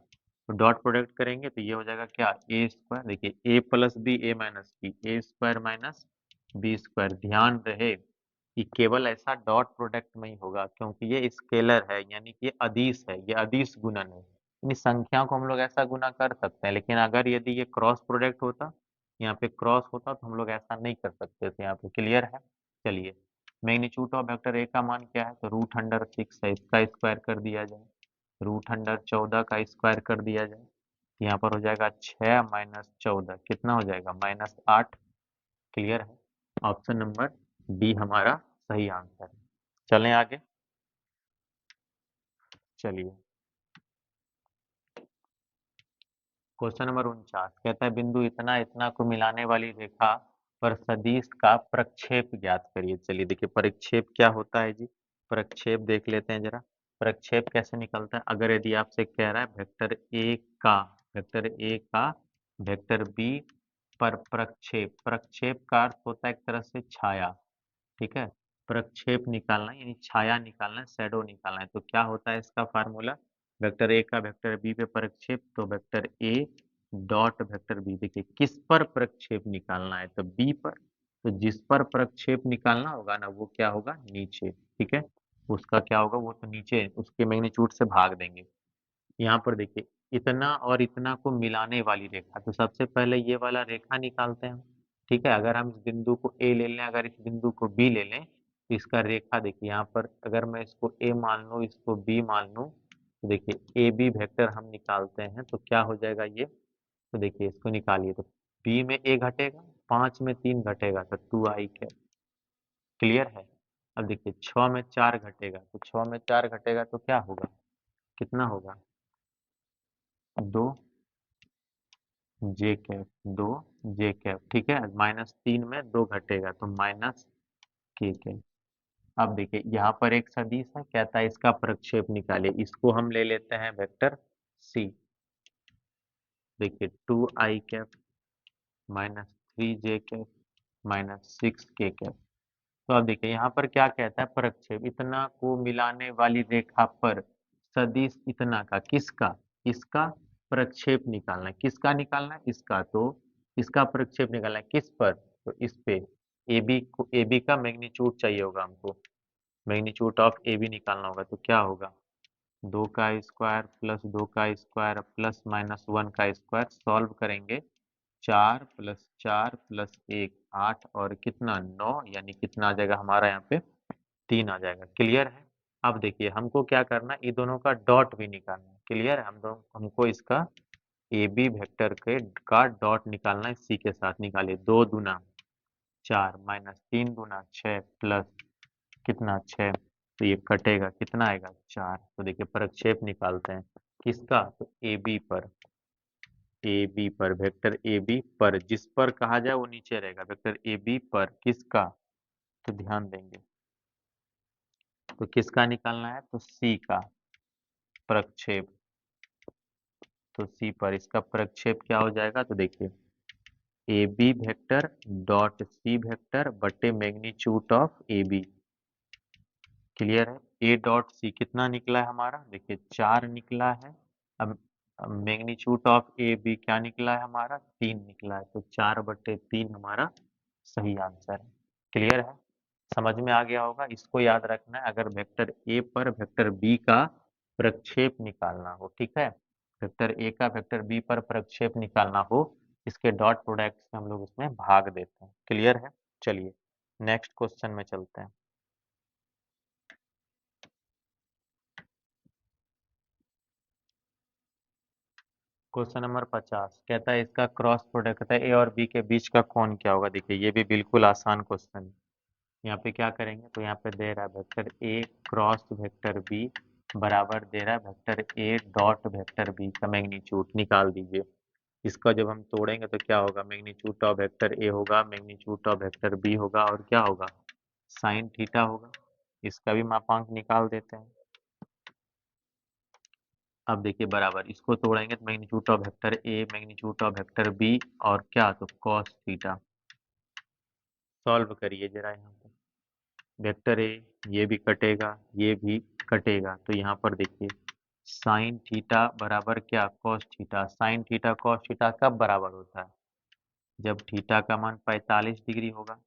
तो डॉट प्रोडक्ट करेंगे तो ये हो जाएगा क्या ए स्क्वायर। देखिए ए प्लस बी ए माइनस बी ए स्क्वायर माइनस बी स्क्वायर। ध्यान रहे कि केवल ऐसा डॉट प्रोडक्ट में ही होगा क्योंकि ये स्केलर है यानी कि ये अदिश है, ये अदिश गुणन है यानी संख्याओं को हम लोग ऐसा गुना कर सकते हैं। लेकिन अगर यदि ये क्रॉस प्रोडक्ट होता यहाँ पे क्रॉस होता तो हम लोग ऐसा नहीं कर सकते थे यहाँ पे। क्लियर है। चलिए मैग्नीट्यूड ऑफ वेक्टर ए का मान क्या है तो √6 है इसका स्क्वायर कर दिया जाए √14 का स्क्वायर कर दिया जाए, यहाँ पर हो जाएगा 6 माइनस 14, कितना हो जाएगा -8। क्लियर है? ऑप्शन नंबर डी हमारा सही आंसर है। चलें आगे। चलिए, क्वेश्चन नंबर 49 कहता है बिंदु इतना इतना को मिलाने वाली रेखा पर सदिश का प्रक्षेप ज्ञात करिए। चलिए देखिए, प्रक्षेप क्या होता है जी? प्रक्षेप देख लेते हैं जरा। प्रक्षेप कैसे निकलता है? अगर यदि आपसे कह रहा है वेक्टर ए का वेक्टर बी पर प्रक्षेप, प्रक्षेप का अर्थ होता है एक तरह से छाया। ठीक है, प्रक्षेप निकालना यानी छाया निकालना, शैडो निकालना है। तो क्या होता है इसका फार्मूला? वेक्टर ए का वेक्टर बी पे प्रक्षेप, तो vector A dot vector B. देखिए किस पर प्रक्षेप निकालना है? तो बी पर। तो जिस पर प्रक्षेप निकालना होगा ना, वो क्या होगा? नीचे। ठीक है, उसका क्या होगा? वो तो नीचे उसके मैग्नीट्यूड से भाग देंगे। यहाँ पर देखिए, इतना और इतना को मिलाने वाली रेखा, तो सबसे पहले ये वाला रेखा निकालते हैं हम। ठीक है, अगर हम इस बिंदु को ए ले लें, अगर इस बिंदु को बी ले लें, तो इसका रेखा देखिए यहाँ पर, अगर मैं इसको ए मान लूँ, इसको बी मान लूँ, तो देखिए ए बी वेक्टर हम निकालते हैं तो क्या हो जाएगा ये? तो देखिए इसको निकालिए, तो बी में ए घटेगा, 5 में 3 घटेगा, तो 2i क्या। क्लियर है? अब देखिए 6 में 4 घटेगा, तो 6 में 4 घटेगा तो क्या होगा? कितना होगा? 2 जे कैप, 2 जे कैप। ठीक है, -3 में 2 घटेगा तो -k कैप। अब देखिए यहाँ पर एक सदिश है, कहता है इसका प्रक्षेप निकालिए। इसको हम ले लेते हैं वेक्टर सी। देखिए 2i cap -3j cap -6k cap. तो अब देखिए यहाँ पर क्या कहता है? प्रक्षेप इतना को मिलाने वाली रेखा पर सदिश इतना का, किसका? इसका प्रक्षेप निकालना है। किसका निकालना है? इसका। तो इसका प्रक्षेप निकालना है किस पर? तो इस पे ए बी को, ए बी का मैग्नीट्यूड चाहिए होगा हमको, मैग्नीट्यूड ऑफ ए बी निकालना होगा। तो क्या होगा? 2 का स्क्वायर प्लस 2 का स्क्वायर प्लस -1 का स्क्वायर, सॉल्व करेंगे 4 प्लस 4 प्लस 1 8 और कितना 9, यानी कितना आ जाएगा हमारा यहाँ पे? 3 आ जाएगा। क्लियर है? अब देखिए हमको क्या करना है, ये दोनों का डॉट भी निकालना है। क्लियर है? हमको इसका ए बी वेक्टर के का डॉट निकालना है। सी के साथ निकालिए, 2 दूना 4 -3 दूना 6 प्लस कितना 6, तो ये कटेगा, कितना आएगा? 4। तो देखिए प्रक्षेप निकालते हैं किसका? तो ए बी पर, ए बी पर, वेक्टर ए बी पर, जिस पर कहा जाए वो नीचे रहेगा। वेक्टर ए बी पर किसका? तो ध्यान देंगे, तो किसका निकालना है? तो सी का प्रक्षेप। तो सी पर इसका प्रक्षेप क्या हो जाएगा? तो देखिए A B vector dot C vector बटे magnitude of A B. Clear है? ए डॉट सी कितना निकला है हमारा? देखिए 4 निकला है। अब मैग्नीट्यूड ऑफ ए बी क्या निकला है हमारा? 3 निकला है। तो 4/3 हमारा सही आंसर है। क्लियर है? समझ में आ गया होगा। इसको याद रखना है, अगर वेक्टर ए पर वेक्टर बी का प्रक्षेप निकालना हो। ठीक है, वेक्टर ए का वेक्टर बी पर प्रक्षेप निकालना हो, इसके डॉट प्रोडक्ट से हम लोग उसमें भाग देते हैं। क्लियर है? चलिए नेक्स्ट क्वेश्चन में चलते हैं। क्वेश्चन नंबर 50 कहता है इसका क्रॉस प्रोडक्ट, कहता है ए और बी के बीच का कोण क्या होगा? देखिए ये भी बिल्कुल आसान क्वेश्चन है। यहाँ पे क्या करेंगे? तो यहाँ पे दे रहा है vector A cross vector B बराबर दे रहा है vector A dot vector B का मैग्नीट्यूड निकाल दीजिए। इसका जब हम तोड़ेंगे तो क्या होगा? मैग्नीट्यूड ऑफ वेक्टर ए होगा, मैग्नीट्यूड ऑफ वेक्टर बी होगा, और क्या होगा? साइन थीटा होगा। इसका भी मापांक निकाल देते हैं। अब देखिए बराबर इसको तोड़ेंगे तो magnitude of vector A magnitude of vector B और क्या? तो कॉस थीटा। सॉल्व करिए जरा यहाँ पे। वेक्टर ए, ये भी कटेगा, ये भी कटेगा, तो यहाँ पर देखिए साइन थीटा बराबर क्या? Cos theta. Sine theta cos theta कब बराबर होता है? जब थीटा का मान 45 डिग्री होगा,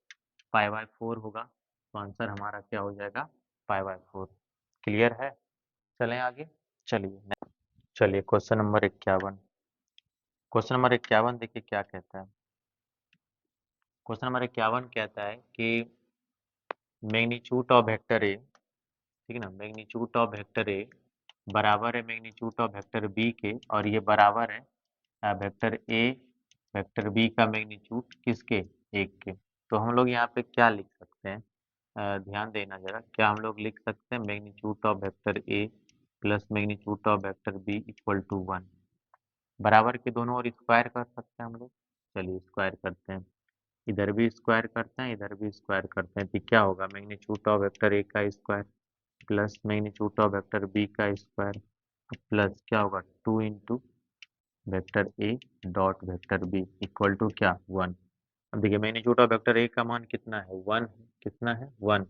पाई/4 होगा, तो आंसर हमारा क्या हो जाएगा? पाई/4। क्लियर है? चलें आगे। चलिए चलिए क्वेश्चन नंबर 51। क्वेश्चन नंबर 51 देखिए क्या कहता है। क्वेश्चन नंबर 51 कहता है कि मैग्नीट्यूड ऑफ वेक्टर ए, ठीक है ना, मैग्नीट्यूड ऑफ वेक्टर ए बराबर है मैग्नीट्यूड ऑफ वेक्टर बी के, और ये बराबर है वेक्टर ए वेक्टर बी का मैग्नीट्यूड किसके, एक के। तो हम लोग यहाँ पे क्या लिख सकते हैं, ध्यान देना जरा, क्या हम लोग लिख सकते हैं magnitude of vector A plus magnitude of vector B equal to 1, बराबर के दोनों ओर स्क्वायर कर सकते हैं हम लोग। चलिए स्क्वायर करते हैं, इधर भी स्क्वायर करते हैं, इधर भी स्क्वायर करते हैं, तो क्या होगा मैग्नीट्यूड ऑफ वेक्टर ए का square plus magnitude of vector B का स्क्वायर प्लस क्या होगा 2 into vector A dot vector B equal to क्या 1। अब देखिए मैग्नीट्यूड ऑफ वेक्टर ए का मान कितना है 1, कितना है 1,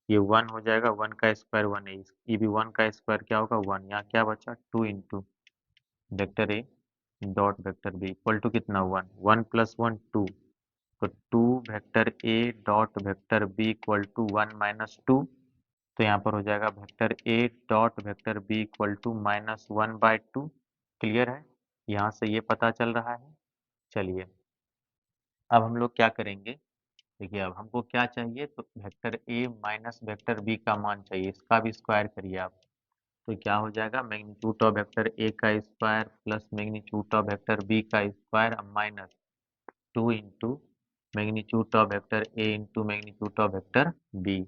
ये 1 हो जाएगा, 1 का स्क्वायर 1 है, ये भी 1 का स्क्वायर क्या होगा 1, यहाँ क्या बचा 2 into vector A dot vector B equal to कितना 1, 1 प्लस 1 2, तो 2 vector A dot vector B equal to 1 minus 2, तो यहाँ पर हो जाएगा vector A dot vector B equal to -1/2। Clear है, यहाँ से ये पता चल रहा है। चलिए अब हम लोग क्या करेंगे, देखिए अब हमको क्या चाहिए, तो vector A minus vector B का मान चाहिए, इसका भी स्क्वायर करिए आप। तो क्या हो जाएगा मैग्नीट्यूड ऑफ वेक्टर ए का square plus magnitude of vector B का square minus 2 into magnitude of vector A into magnitude of vector B.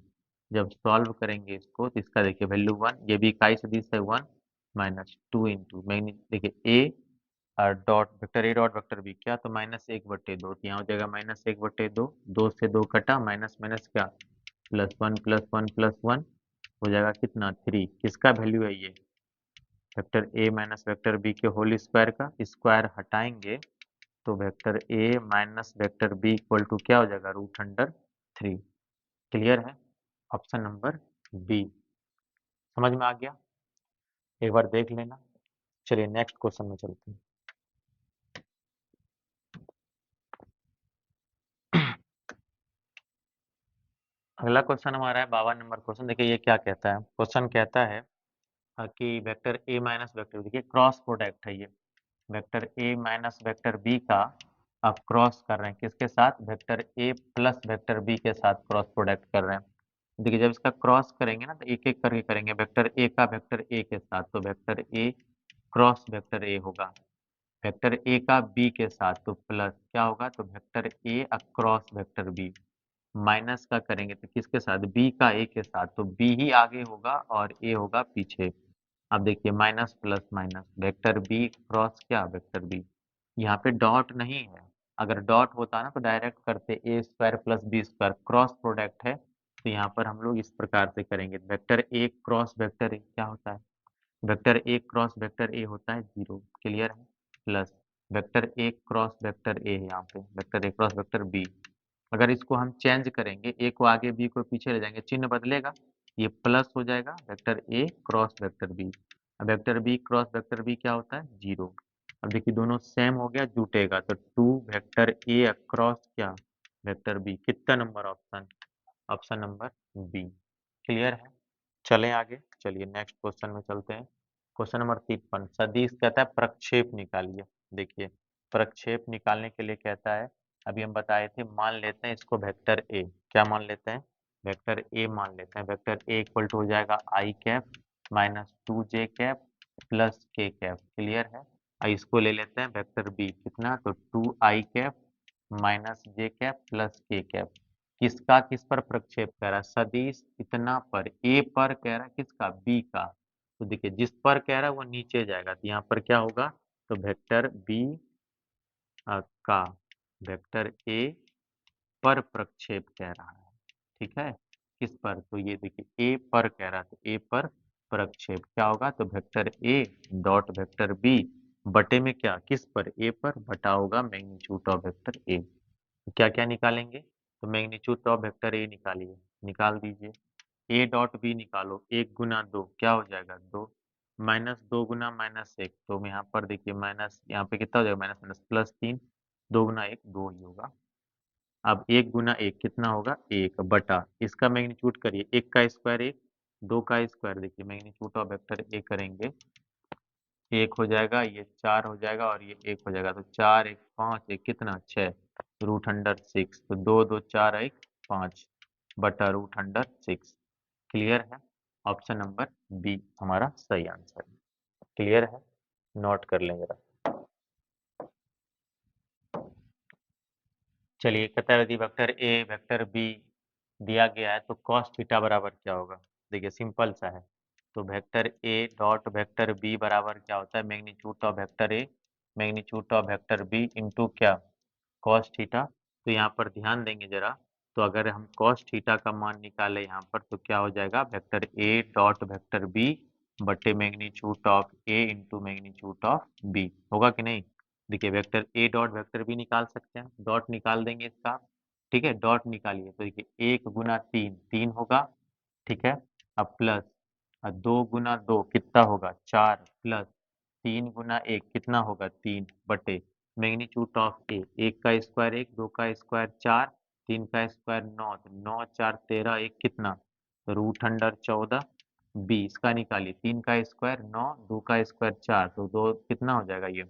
जब सॉल्व करेंगे इसको तो इसका देखिए वैल्यू 1, ये भी इकाई सदिश है 1 माइनस 2 इंटू मैग्नी देखिए ए और dot vector A dot vector B क्या, तो -1/2, तो यहाँ हो जाएगा -1/2, 2 से 2 कटा, माइनस माइनस क्या +1 +1 +1 हो जाएगा कितना 3, किसका वैल्यू है ये vector A minus vector B के होल स्क्वायर का, स्क्वायर हटाएंगे तो vector A minus vector B equal to क्या हो जाएगा √3। क्लियर है, ऑप्शन नंबर बी समझ में आ गया, एक बार देख लेना। चलिए नेक्स्ट क्वेश्चन में चलते हैं। अगला क्वेश्चन हमारा है 52 नंबर क्वेश्चन। देखिए ये क्या कहता है, क्वेश्चन कहता है कि वेक्टर ए माइनस वेक्टर, देखिए क्रॉस प्रोडक्ट है ये, vector A minus vector B का आप क्रॉस कर रहे हैं किसके साथ, vector A plus vector B के साथ क्रॉस प्रोडक्ट कर रहे हैं। देखिए जब इसका क्रॉस करेंगे ना तो एक एक करके करेंगे, वेक्टर ए का वेक्टर ए के साथ, तो vector A cross vector A होगा, वेक्टर ए का बी के साथ तो प्लस क्या होगा, तो vector A cross vector B, minus का करेंगे तो किसके साथ, बी का ए के साथ, तो बी ही आगे होगा और ए होगा पीछे। अब देखिए minus plus minus vector B cross क्या वेक्टर बी, यहाँ पे डॉट नहीं है, अगर डॉट होता ना तो डायरेक्ट करते A square plus B square, cross product है तो यहाँ पर हम लोग इस प्रकार से करेंगे, vector A cross vector A क्या होता है, vector A cross vector A होता है 0। क्लियर है, plus vector A cross vector A है, यहाँ पे vector A cross vector B, अगर इसको हम चेंज करेंगे ए को आगे बी को पीछे ले जाएंगे, चिन्ह बदलेगा, ये प्लस हो जाएगा vector A cross vector B. अब vector B cross vector B क्या होता है 0। अब देखिए दोनों सेम हो गया, जुटेगा तो 2 वेक्टर ए क्रॉस क्या वेक्टर बी, कितना number option, option number B. Clear है, चलें आगे, चलिए नेक्स्ट क्वेश्चन में चलते हैं। क्वेश्चन नंबर 53 सदिश कहता है प्रक्षेप निकालिए। देखिए प्रक्षेप निकालने के लिए कहता है, अभी हम बताए थे, मान लेते हैं इसको वेक्टर ए, क्या मान लेते हैं वेक्टर ए मान लेते हैं, वेक्टर ए इक्वल टू हो जाएगा I cap minus 2j cap plus K cap. Clear है, और इसको ले लेते हैं वेक्टर बी, कितना तो 2i cap minus J cap plus K cap, किसका किस पर प्रक्षेप कह रहा है, सदिश इतना पर ए पर कह रहा है, किसका बी का, तो देखिए जिस पर कह रहा है वो नीचे जाएगा, तो यहाँ पर क्या होगा, तो वेक्टर बी का वेक्टर ए पर प्रक्षेप कह रहा है, ठीक है, किस पर, तो ये देखिए ए पर कह रहा है, तो ए पर प्रक्षेप क्या होगा, तो vector A dot vector B बटे में क्या किस पर ए पर बटा होगा मैग्नीट्यूड ऑफ वेक्टर ए। तो क्या क्या निकालेंगे, तो मैग्नीट्यूड ऑफ वेक्टर ए निकालिए, निकाल दीजिए, ए डॉट बी निकालो, 1 × 2 क्या हो जाएगा 2, -2 गुना -1, तो यहाँ पर देखिए माइनस, यहाँ पे कितना हो जाएगा माइनस माइनस +3, 2 × 1 2 ही होगा। अब 1 × 1 कितना होगा 1 बटा, इसका मैग्नीट्यूड करिए, 1 का स्क्वायर 1, 2 का स्क्वायर, देखिए मैग्नीट्यूड ऑफ वेक्टर ए करेंगे, 1 हो जाएगा, ये 4 हो जाएगा और ये 1 हो जाएगा, तो 4 1 5 1 कितना 6 √6, तो 2 2 4 1 5 बटा √6। क्लियर है, ऑप्शन नंबर बी हमारा सही आंसर है। क्लियर है? नोट कर लें जरा। चलिए कहता है यदि वेक्टर ए वेक्टर बी दिया गया है तो कॉस थीटा बराबर क्या होगा। देखिए सिंपल सा है। तो vector A dot vector B बराबर क्या होता है, magnitude of vector A magnitude of vector B into क्या, कॉस थीटा। तो यहाँ पर ध्यान देंगे जरा। तो अगर हम कॉस थीटा का मान निकालें यहाँ पर तो क्या हो जाएगा, vector A dot vector B बटे magnitude of A into magnitude of B, होगा कि नहीं। देखिए vector A dot vector B निकाल सकते हैं, डॉट निकाल देंगे इसका। ठीक है, डॉट निकालिए तो देखिए 1 गुना 3 3 होगा। ठीक है, अब प्लस 2 गुना 2 कितना होगा 4, प्लस 3 गुना 1 कितना होगा 3 बटे मैग्नीट्यूड ऑफ ए, 1 का स्क्वायर 1, 2 का स्क्वायर 4, 3 का स्क्वायर 9, तो 9 4 13 1 कितना, रूट अंडर 14 बी। इसका निकालिए 3 का स्क्वायर 9, 2 का स्क्वायर 4, तो दो कितना हो जाएगा ये,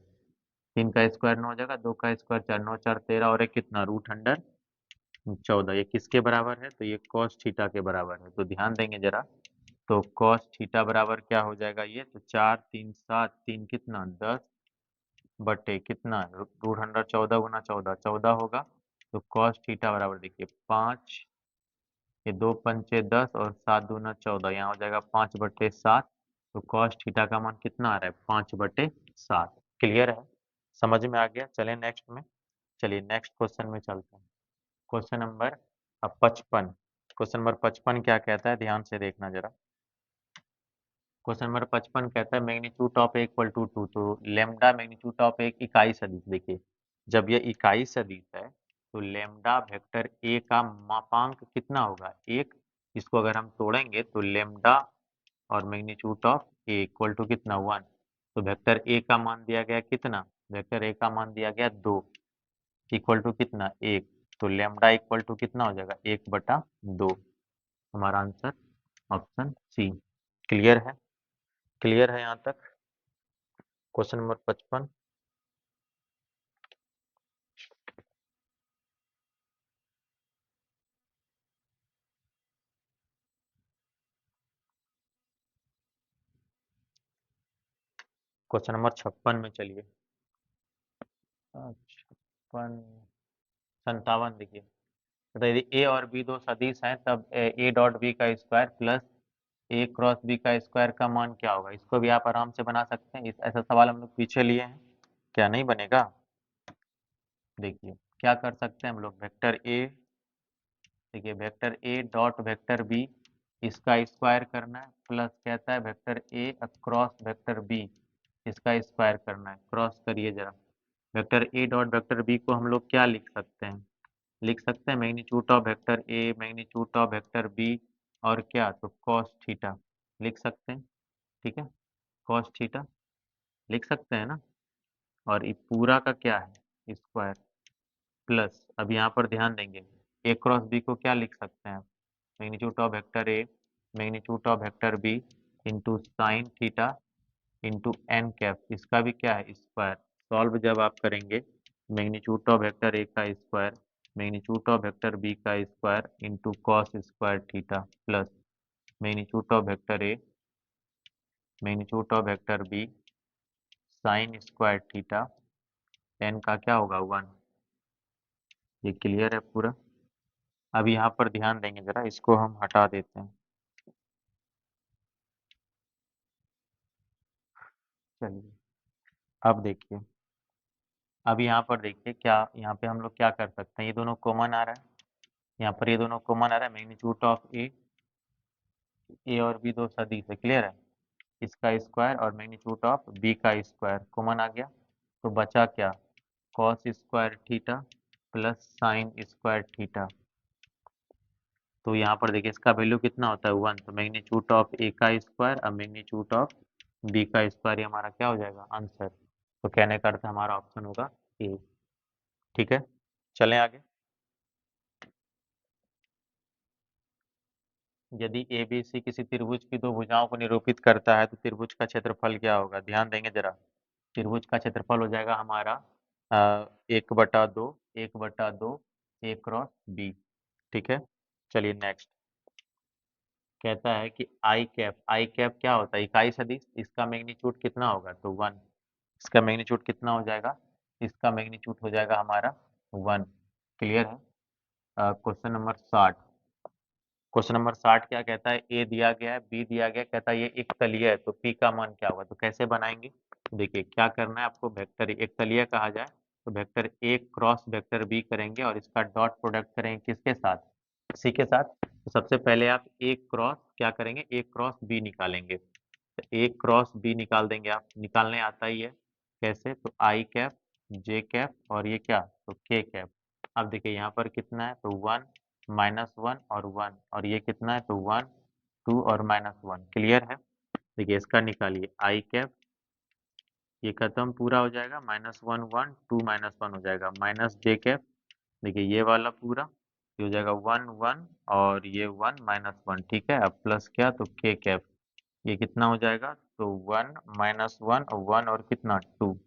3 का स्क्वायर 9 हो जाएगा, 2 का स्क्वायर 4, 9 4 13 और एक कितना रूट अंडर 14। ये किसके बराबर है, तो ये कॉस थीटा के बराबर है। तो ध्यान देंगे जरा। तो कॉस थीटा बराबर क्या हो जाएगा ये, तो 4 3 7 3 कितना 10 बटे कितना रूट अंडर 14 गुना 14 14 होगा। तो कॉस थीटा बराबर देखिए 5, ये 2 पंचे 10 और 7 दूना 14, यहाँ हो जाएगा 5/7। तो कॉस थीटा का मान कितना आ रहा है 5/7। क्लियर है, समझ में आ गया। चलें नेक्स्ट में। चलिए नेक्स्ट क्वेश्चन में चलते हैं। Question number 55। क्वेश्चन नंबर 55 क्या कहता है, ध्यान से देखना जरा। क्वेश्चन नंबर 55 कहता है magnitude of A equal to 2, तो लेमडा मैग्नीट्यूड ऑफ एक इकाई सदिश। देखिए जब ये इकाई सदिश है तो लेमडा वेक्टर ए का मापांक कितना होगा 1। इसको अगर हम तोड़ेंगे तो लेमडा और magnitude of A equal to कितना 1। तो वेक्टर ए का मान दिया गया कितना, वेक्टर ए का मान दिया गया 2 इक्वल टू कितना 1। तो लेमडा इक्वल टू कितना हो जाएगा 1/2। हमारा आंसर ऑप्शन सी। क्लियर है, क्लियर है यहाँ तक क्वेश्चन नंबर 55। क्वेश्चन नंबर 56 में चलिए। 56 57 देखिए। तो यदि ए और बी दो सदिश हैं तब ए डॉट बी का स्क्वायर प्लस ए क्रॉस बी का स्क्वायर का मान क्या होगा। इसको भी आप आराम से बना सकते हैं, ऐसा सवाल हम लोग पीछे लिए हैं, क्या नहीं बनेगा। देखिए क्या कर सकते हैं हम लोग, वेक्टर ए, देखिए vector A dot vector B इसका स्क्वायर करना है, प्लस कहता है vector A cross vector B इसका स्क्वायर करना है। क्रॉस करिए जरा। Vector A dot vector B को हम लोग क्या लिख सकते हैं, लिख सकते हैं magnitude of vector A magnitude of vector B और क्या, तो कॉस थीटा लिख सकते हैं। ठीक है, कॉस थीटा लिख सकते हैं ना। और ये पूरा का क्या है स्क्वायर, प्लस अब यहाँ पर ध्यान देंगे ए क्रॉस बी को क्या लिख सकते हैं, magnitude of vector A magnitude of vector B into sine theta into N cap, इसका भी क्या है स्क्वायर। सॉल्व जब आप करेंगे मैग्नीट्यूड ऑफ वेक्टर ए का square magnitude of vector B का square into cos square theta plus magnitude of vector A magnitude of vector B sine square theta, N का क्या होगा 1। ये क्लियर है पूरा। अब यहाँ पर ध्यान देंगे जरा, इसको हम हटा देते हैं। चलिए अब देखिए, अब यहाँ पर देखिए क्या, यहाँ पे हम लोग क्या कर सकते हैं, ये दोनों कॉमन आ रहा है, यहाँ पर ये दोनों कॉमन आ रहा है। मैग्नीट्यूड ऑफ ए और बी दो सदिश है, क्लियर है। इसका स्क्वायर और मैग्नीट्यूड ऑफ बी का स्क्वायर कॉमन आ गया। तो बचा क्या, cos square theta plus sign square theta. तो यहाँ पर देखिए इसका वैल्यू कितना होता है 1। तो मैग्नीट्यूड ऑफ ए का स्क्वायर और मैग्नीट्यूड ऑफ बी का स्क्वायर, ये हमारा क्या हो जाएगा आंसर। तो कहने का अर्थ हमारा ऑप्शन होगा ए। ठीक है, चलें आगे। यदि ए बी सी किसी त्रिभुज की दो भुजाओं को निरूपित करता है तो त्रिभुज का क्षेत्रफल क्या होगा। ध्यान देंगे जरा। त्रिभुज का क्षेत्रफल हो जाएगा हमारा 1/2 1/2 ए क्रॉस बी। ठीक है, चलिए नेक्स्ट। कहता है कि आई कैप क्या होता है, इकाई सदिश, इसका मैग्नीट्यूड कितना होगा, तो 1। इसका मैग्नीट्यूड कितना हो जाएगा, इसका मैग्नीट्यूड हो जाएगा हमारा 1। क्लियर है। Question number 60। क्वेश्चन नंबर 60 क्या कहता है, ए दिया गया है, बी दिया गया है, कहता है ये एक तलीय है, तो पी का मान क्या होगा, तो कैसे बनाएंगे। देखिए क्या करना है आपको, वेक्टर एक तलीय कहा जाए तो vector A cross vector B करेंगे और इसका डॉट प्रोडक्ट करेंगे किसके साथ, सी के साथ। तो सबसे पहले आप ए क्रॉस क्या करेंगे, ए क्रॉस बी निकालेंगे, तो ए क्रॉस बी निकाल देंगे, आप निकालने आता ही है कैसे, तो आई कैप जे कैप और ये क्या, तो के कैप। अब देखिए यहाँ पर कितना है, तो 1 -1 और 1, और ये कितना है, तो 1 2 और -1। क्लियर है। देखिए इसका निकालिए आई कैप, ये खत्म पूरा हो जाएगा, -1 1 2 -1 हो जाएगा, माइनस जे कैप, देखिए ये वाला पूरा, ये हो जाएगा 1 1 और ये 1 -1। ठीक है, अब प्लस क्या, तो के कैप, ये कितना हो जाएगा, तो 1 -1 और 1 और कितना 2।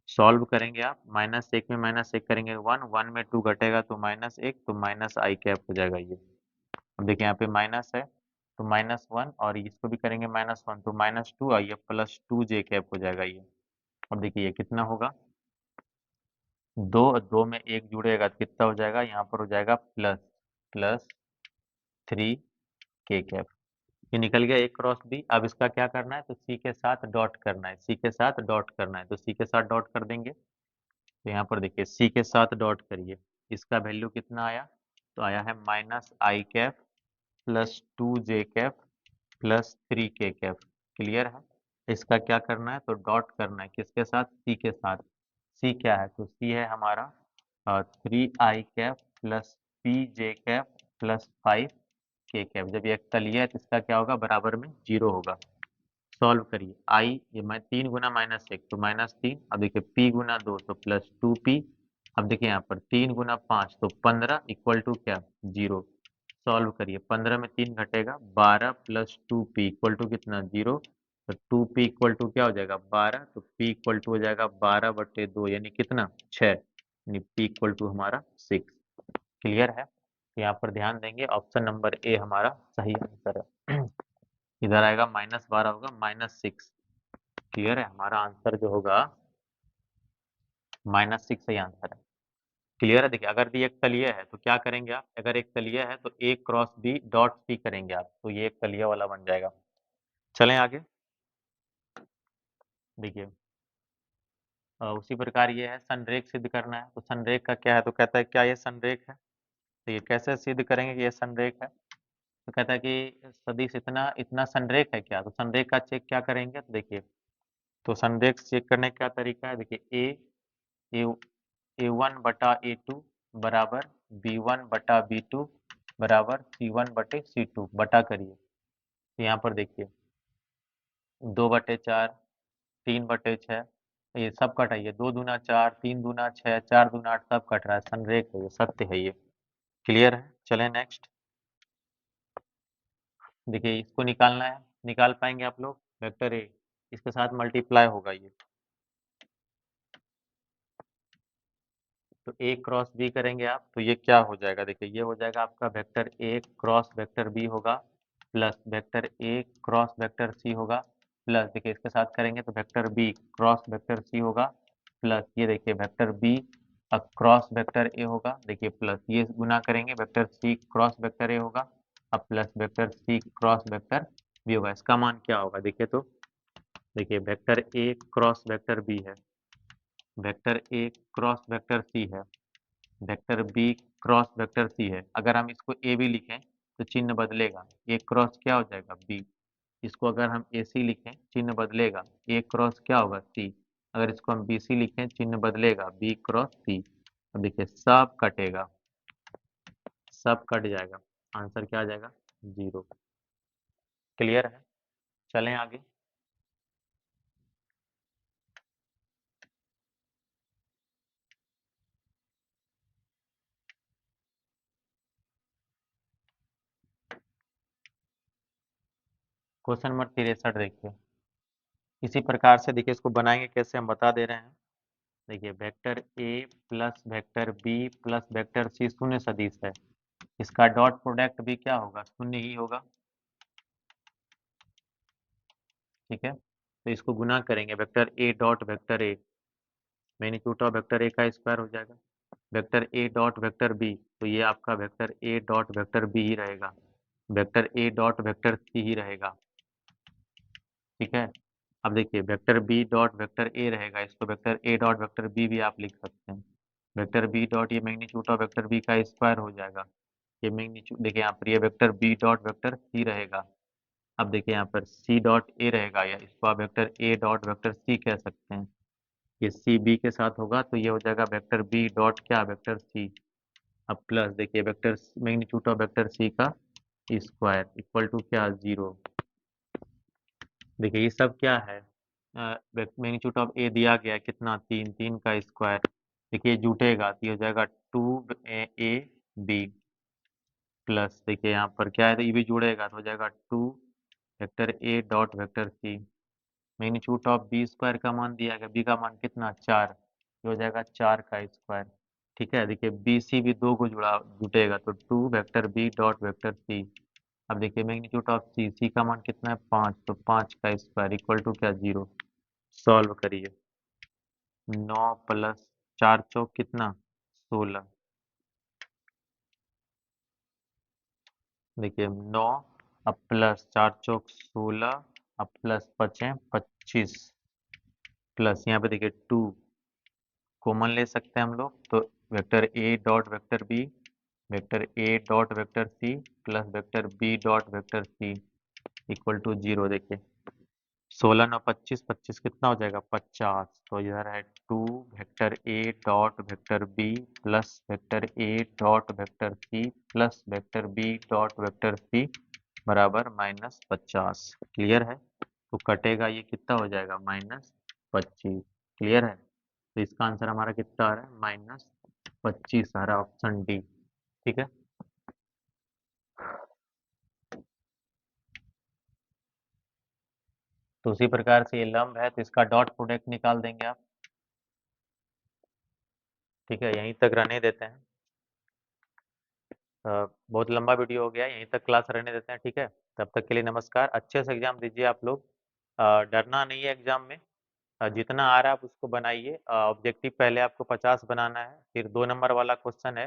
सॉल्व करेंगे आप, -1 में -1 करेंगे 1 1 में 2 घटेगा तो -1, तो माइनस आई कैप हो जाएगा ये। अब देखिए यहाँ पे माइनस है तो -1 और इसको भी करेंगे -1 तो -2 और ये +2 जे कैप हो जाएगा ये। अब देखिए ये कितना होगा, 2 2 में 1 जुड़ेगा तो कितना हो जाएगा, यहाँ पर हो जाएगा +3 के कैप। ये निकल गया ए क्रॉस बी। अब इसका क्या करना है, तो सी के साथ डॉट करना है, सी के साथ डॉट करना है, तो सी के साथ डॉट कर देंगे। तो यहाँ पर देखिए सी के साथ डॉट करिए, इसका वैल्यू कितना आया, तो आया है -आई कैप +2 जे कैप +3 के कैप। क्लियर है। इसका क्या करना है, तो डॉट करना है किसके साथ, सी के साथ। सी क्या है, तो सी है हमारा 3 आई कैप +p जे कैप +5 के कैप। जब ये एक तलीय है तो इसका क्या होगा, बराबर में 0 होगा। सॉल्व करिए, आई ये मैं 3 गुना -1 तो -3, अब देखिए p गुना 2 तो +2p। अब देखिए यहाँ पर 3 गुना 5 तो 15 इक्वल टू क्या, 0। सॉल्व करिए, 15 में 3 घटेगा, 12 +2p इक्वल टू कितना, 0। तो 2p इक्वल टू क्या हो जाएगा, 12, तो p इक्वल टू हो जाएगा 12/2 यानी कितना, 6, यानी p इक्वल टू हमारा 6। क्लियर है। तो यहाँ पर ध्यान देंगे, ऑप्शन नंबर ए हमारा सही आंसर है। इधर आएगा -12 होगा -6। क्लियर है, हमारा आंसर जो होगा -6 सही आंसर है। क्लियर है। देखिए अगर ये एक तलीय है तो क्या करेंगे आप, अगर एक तलीय है तो ए क्रॉस बी डॉट सी करेंगे आप, तो ये एक तलीय वाला बन जाएगा। चलें आगे। देखिए उसी प्रकार ये है, संरेख सिद्ध करना है, तो संरेख का क्या है, तो कहता है क्या ये संरेख है, तो ये कैसे सिद्ध करेंगे कि ये संरेख है, तो कहता है कि सदिश इतना इतना संरेख है क्या, तो संरेख का चेक क्या करेंगे, तो देखिए तो संरेख चेक करने का क्या तरीका है, देखिए ए A1/A2 बराबर B1/B2 बराबर C1/C2 बटा करिए। तो यहाँ पर देखिए 2/4 3/6 ये सब कटाइए, 2 दूना 4 3 दूना 6 4 दूना 8 सब कट रहा है, संरेख है ये, सत्य है ये। क्लियर है। चलें नेक्स्ट। देखिए इसको निकालना है, निकाल पाएंगे आप लोग, वेक्टर ए इसके साथ मल्टीप्लाई होगा ये, तो ए क्रॉस बी करेंगे आप तो ये क्या हो जाएगा, देखिए ये हो जाएगा आपका vector A cross vector B होगा plus vector A cross vector C होगा प्लस देखिए इसके साथ करेंगे तो vector B cross vector C होगा प्लस ये देखिए vector B cross vector A होगा, देखिए प्लस ये गुना करेंगे vector C cross vector A होगा, अब plus vector C cross vector B होगा। इसका मान क्या होगा, देखिए तो देखिए vector A cross vector B है, vector A cross vector C है, vector B cross vector C है। अगर हम इसको ए भी लिखें तो चिन्ह बदलेगा, ए क्रॉस क्या हो जाएगा बी। इसको अगर हम ए सी लिखें चिन्ह बदलेगा, ए क्रॉस क्या होगा सी। अगर इसको हम बी सी लिखें चिन्ह बदलेगा, बी क्रॉस सी। अब देखिए सब कटेगा, सब कट जाएगा, आंसर क्या आ जाएगा, 0। क्लियर है। चलें आगे। क्वेश्चन नंबर 63 देखिए, इसी प्रकार से देखिए इसको बनाएंगे कैसे हम बता दे रहे हैं। देखिए vector A plus vector B plus vector C शून्य सदिश है, इसका डॉट प्रोडक्ट भी क्या होगा, शून्य ही होगा। ठीक है, तो इसको गुना करेंगे, vector A dot vector A, magnitude of vector A का स्क्वायर हो जाएगा, vector A dot vector B, तो ये आपका vector A dot vector B ही रहेगा, vector A dot vector C ही रहेगा। ठीक है, अब देखिए vector B dot vector A रहेगा, इसको vector A dot vector B भी आप लिख सकते हैं, वेक्टर बी डॉट ये मैग्नीट्यूड ऑफ वेक्टर बी का स्क्वायर हो जाएगा, ये मैग्नीट्यूड देखिए यहाँ पर ये vector B dot vector C रहेगा। अब देखिए यहाँ पर सी डॉट ए रहेगा, या इसको आप vector A dot vector C कह सकते हैं, ये सी बी के साथ होगा तो ये हो जाएगा वेक्टर बी डॉट क्या वेक्टर सी। अब प्लस देखिए vector magnitude of vector C का स्क्वायर इक्वल टू क्या 0। देखिए ये सब क्या है, मैग्नीट्यूड ऑफ ए दिया गया है, कितना 3, 3 का स्क्वायर, देखिए ये जुटेगा तो ये हो जाएगा 2 ए बी, प्लस देखिए यहाँ पर क्या है तो ये भी जुड़ेगा तो हो जाएगा 2 vector A dot vector C, magnitude of B square का मान दिया गया, बी का मान कितना 4, ये हो जाएगा 4 का स्क्वायर। ठीक है, देखिए बी सी भी दो को जुटेगा तो 2 vector B dot vector C. अब देखिए मैग्नीट्यूड ऑफ सी, सी का मान कितना है 5, तो 5 का स्क्वायर इक्वल टू क्या 0। सॉल्व करिए, 9 प्लस 4 चौक कितना 16, देखिए 9, अब प्लस 4 चौक 16, अब प्लस 5 25, प्लस यहाँ पे देखिए 2 कॉमन ले सकते हैं हम लोग, तो vector A dot vector B, vector A dot vector C plus vector B dot vector C equal to 0। देखिए 16 9 25, 25 कितना हो जाएगा 50, तो इधर है 2 vector A dot vector B plus vector A dot vector C plus vector B dot vector C बराबर -50। Clear है, तो कटेगा ये कितना हो जाएगा -25। क्लियर है, तो इसका आंसर हमारा कितना आ रहा है -25 आ रहा है, ऑप्शन डी। ठीक है, तो उसी प्रकार से ये लंब है तो इसका डॉट प्रोडक्ट निकाल देंगे आप। ठीक है, यहीं तक रहने देते हैं, बहुत लंबा वीडियो हो गया, यहीं तक क्लास रहने देते हैं। ठीक है, तब तक के लिए नमस्कार, अच्छे से एग्जाम दीजिए आप लोग, डरना नहीं है एग्जाम में, जितना आ रहा है आप उसको बनाइए, ऑब्जेक्टिव पहले आपको 50 बनाना है, फिर 2 नंबर वाला क्वेश्चन है,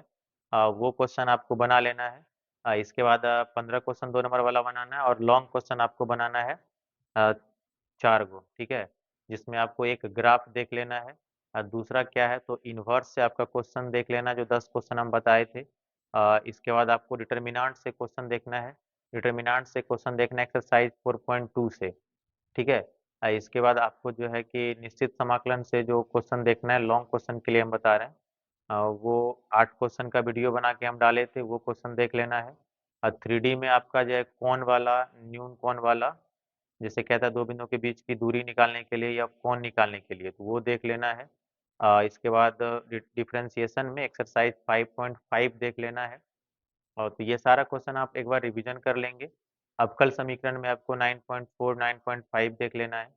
वो क्वेश्चन आपको बना लेना है, इसके बाद 15 क्वेश्चन 2 नंबर वाला बनाना है, और लॉन्ग क्वेश्चन आपको बनाना है अ, 4 गो। ठीक है, जिसमें आपको एक ग्राफ देख लेना है, दूसरा क्या है तो इन्वर्स से आपका क्वेश्चन देख लेना, जो 10 क्वेश्चन हम बताए थे, इसके बाद आपको डिटर्मिनेंट से क्वेश्चन देखना है, डिटर्मिनेंट से क्वेश्चन देखना है एक्सरसाइज 4.2 से। ठीक है, इसके बाद आपको जो है कि निश्चित समाकलन से जो क्वेश्चन देखना है, लॉन्ग क्वेश्चन के लिए हम बता रहे हैं, वो 8 क्वेश्चन का वीडियो बना के हम डाले थे, वो क्वेश्चन देख लेना है। 3D में आपका जो है कोण वाला, न्यून कोण वाला, जैसे कहता है दो बिंदुओं के बीच की दूरी निकालने के लिए या कोण निकालने के लिए, तो वो देख लेना है। इसके बाद डिफरेंशिएशन में एक्सरसाइज 5.5 देख लेना है, और तो ये सारा क्वेश्चन आप एक बार रिवीजन कर लेंगे। अवकल समीकरण में आपको 9.4 9.5 देख लेना है।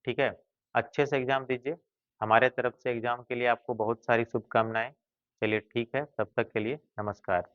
ठीक है, अच्छे से एग्जाम दीजिए, हमारे तरफ से एग्जाम के लिए आपको बहुत सारी शुभकामनाएं। चलिए ठीक है, तब तक के लिए नमस्कार।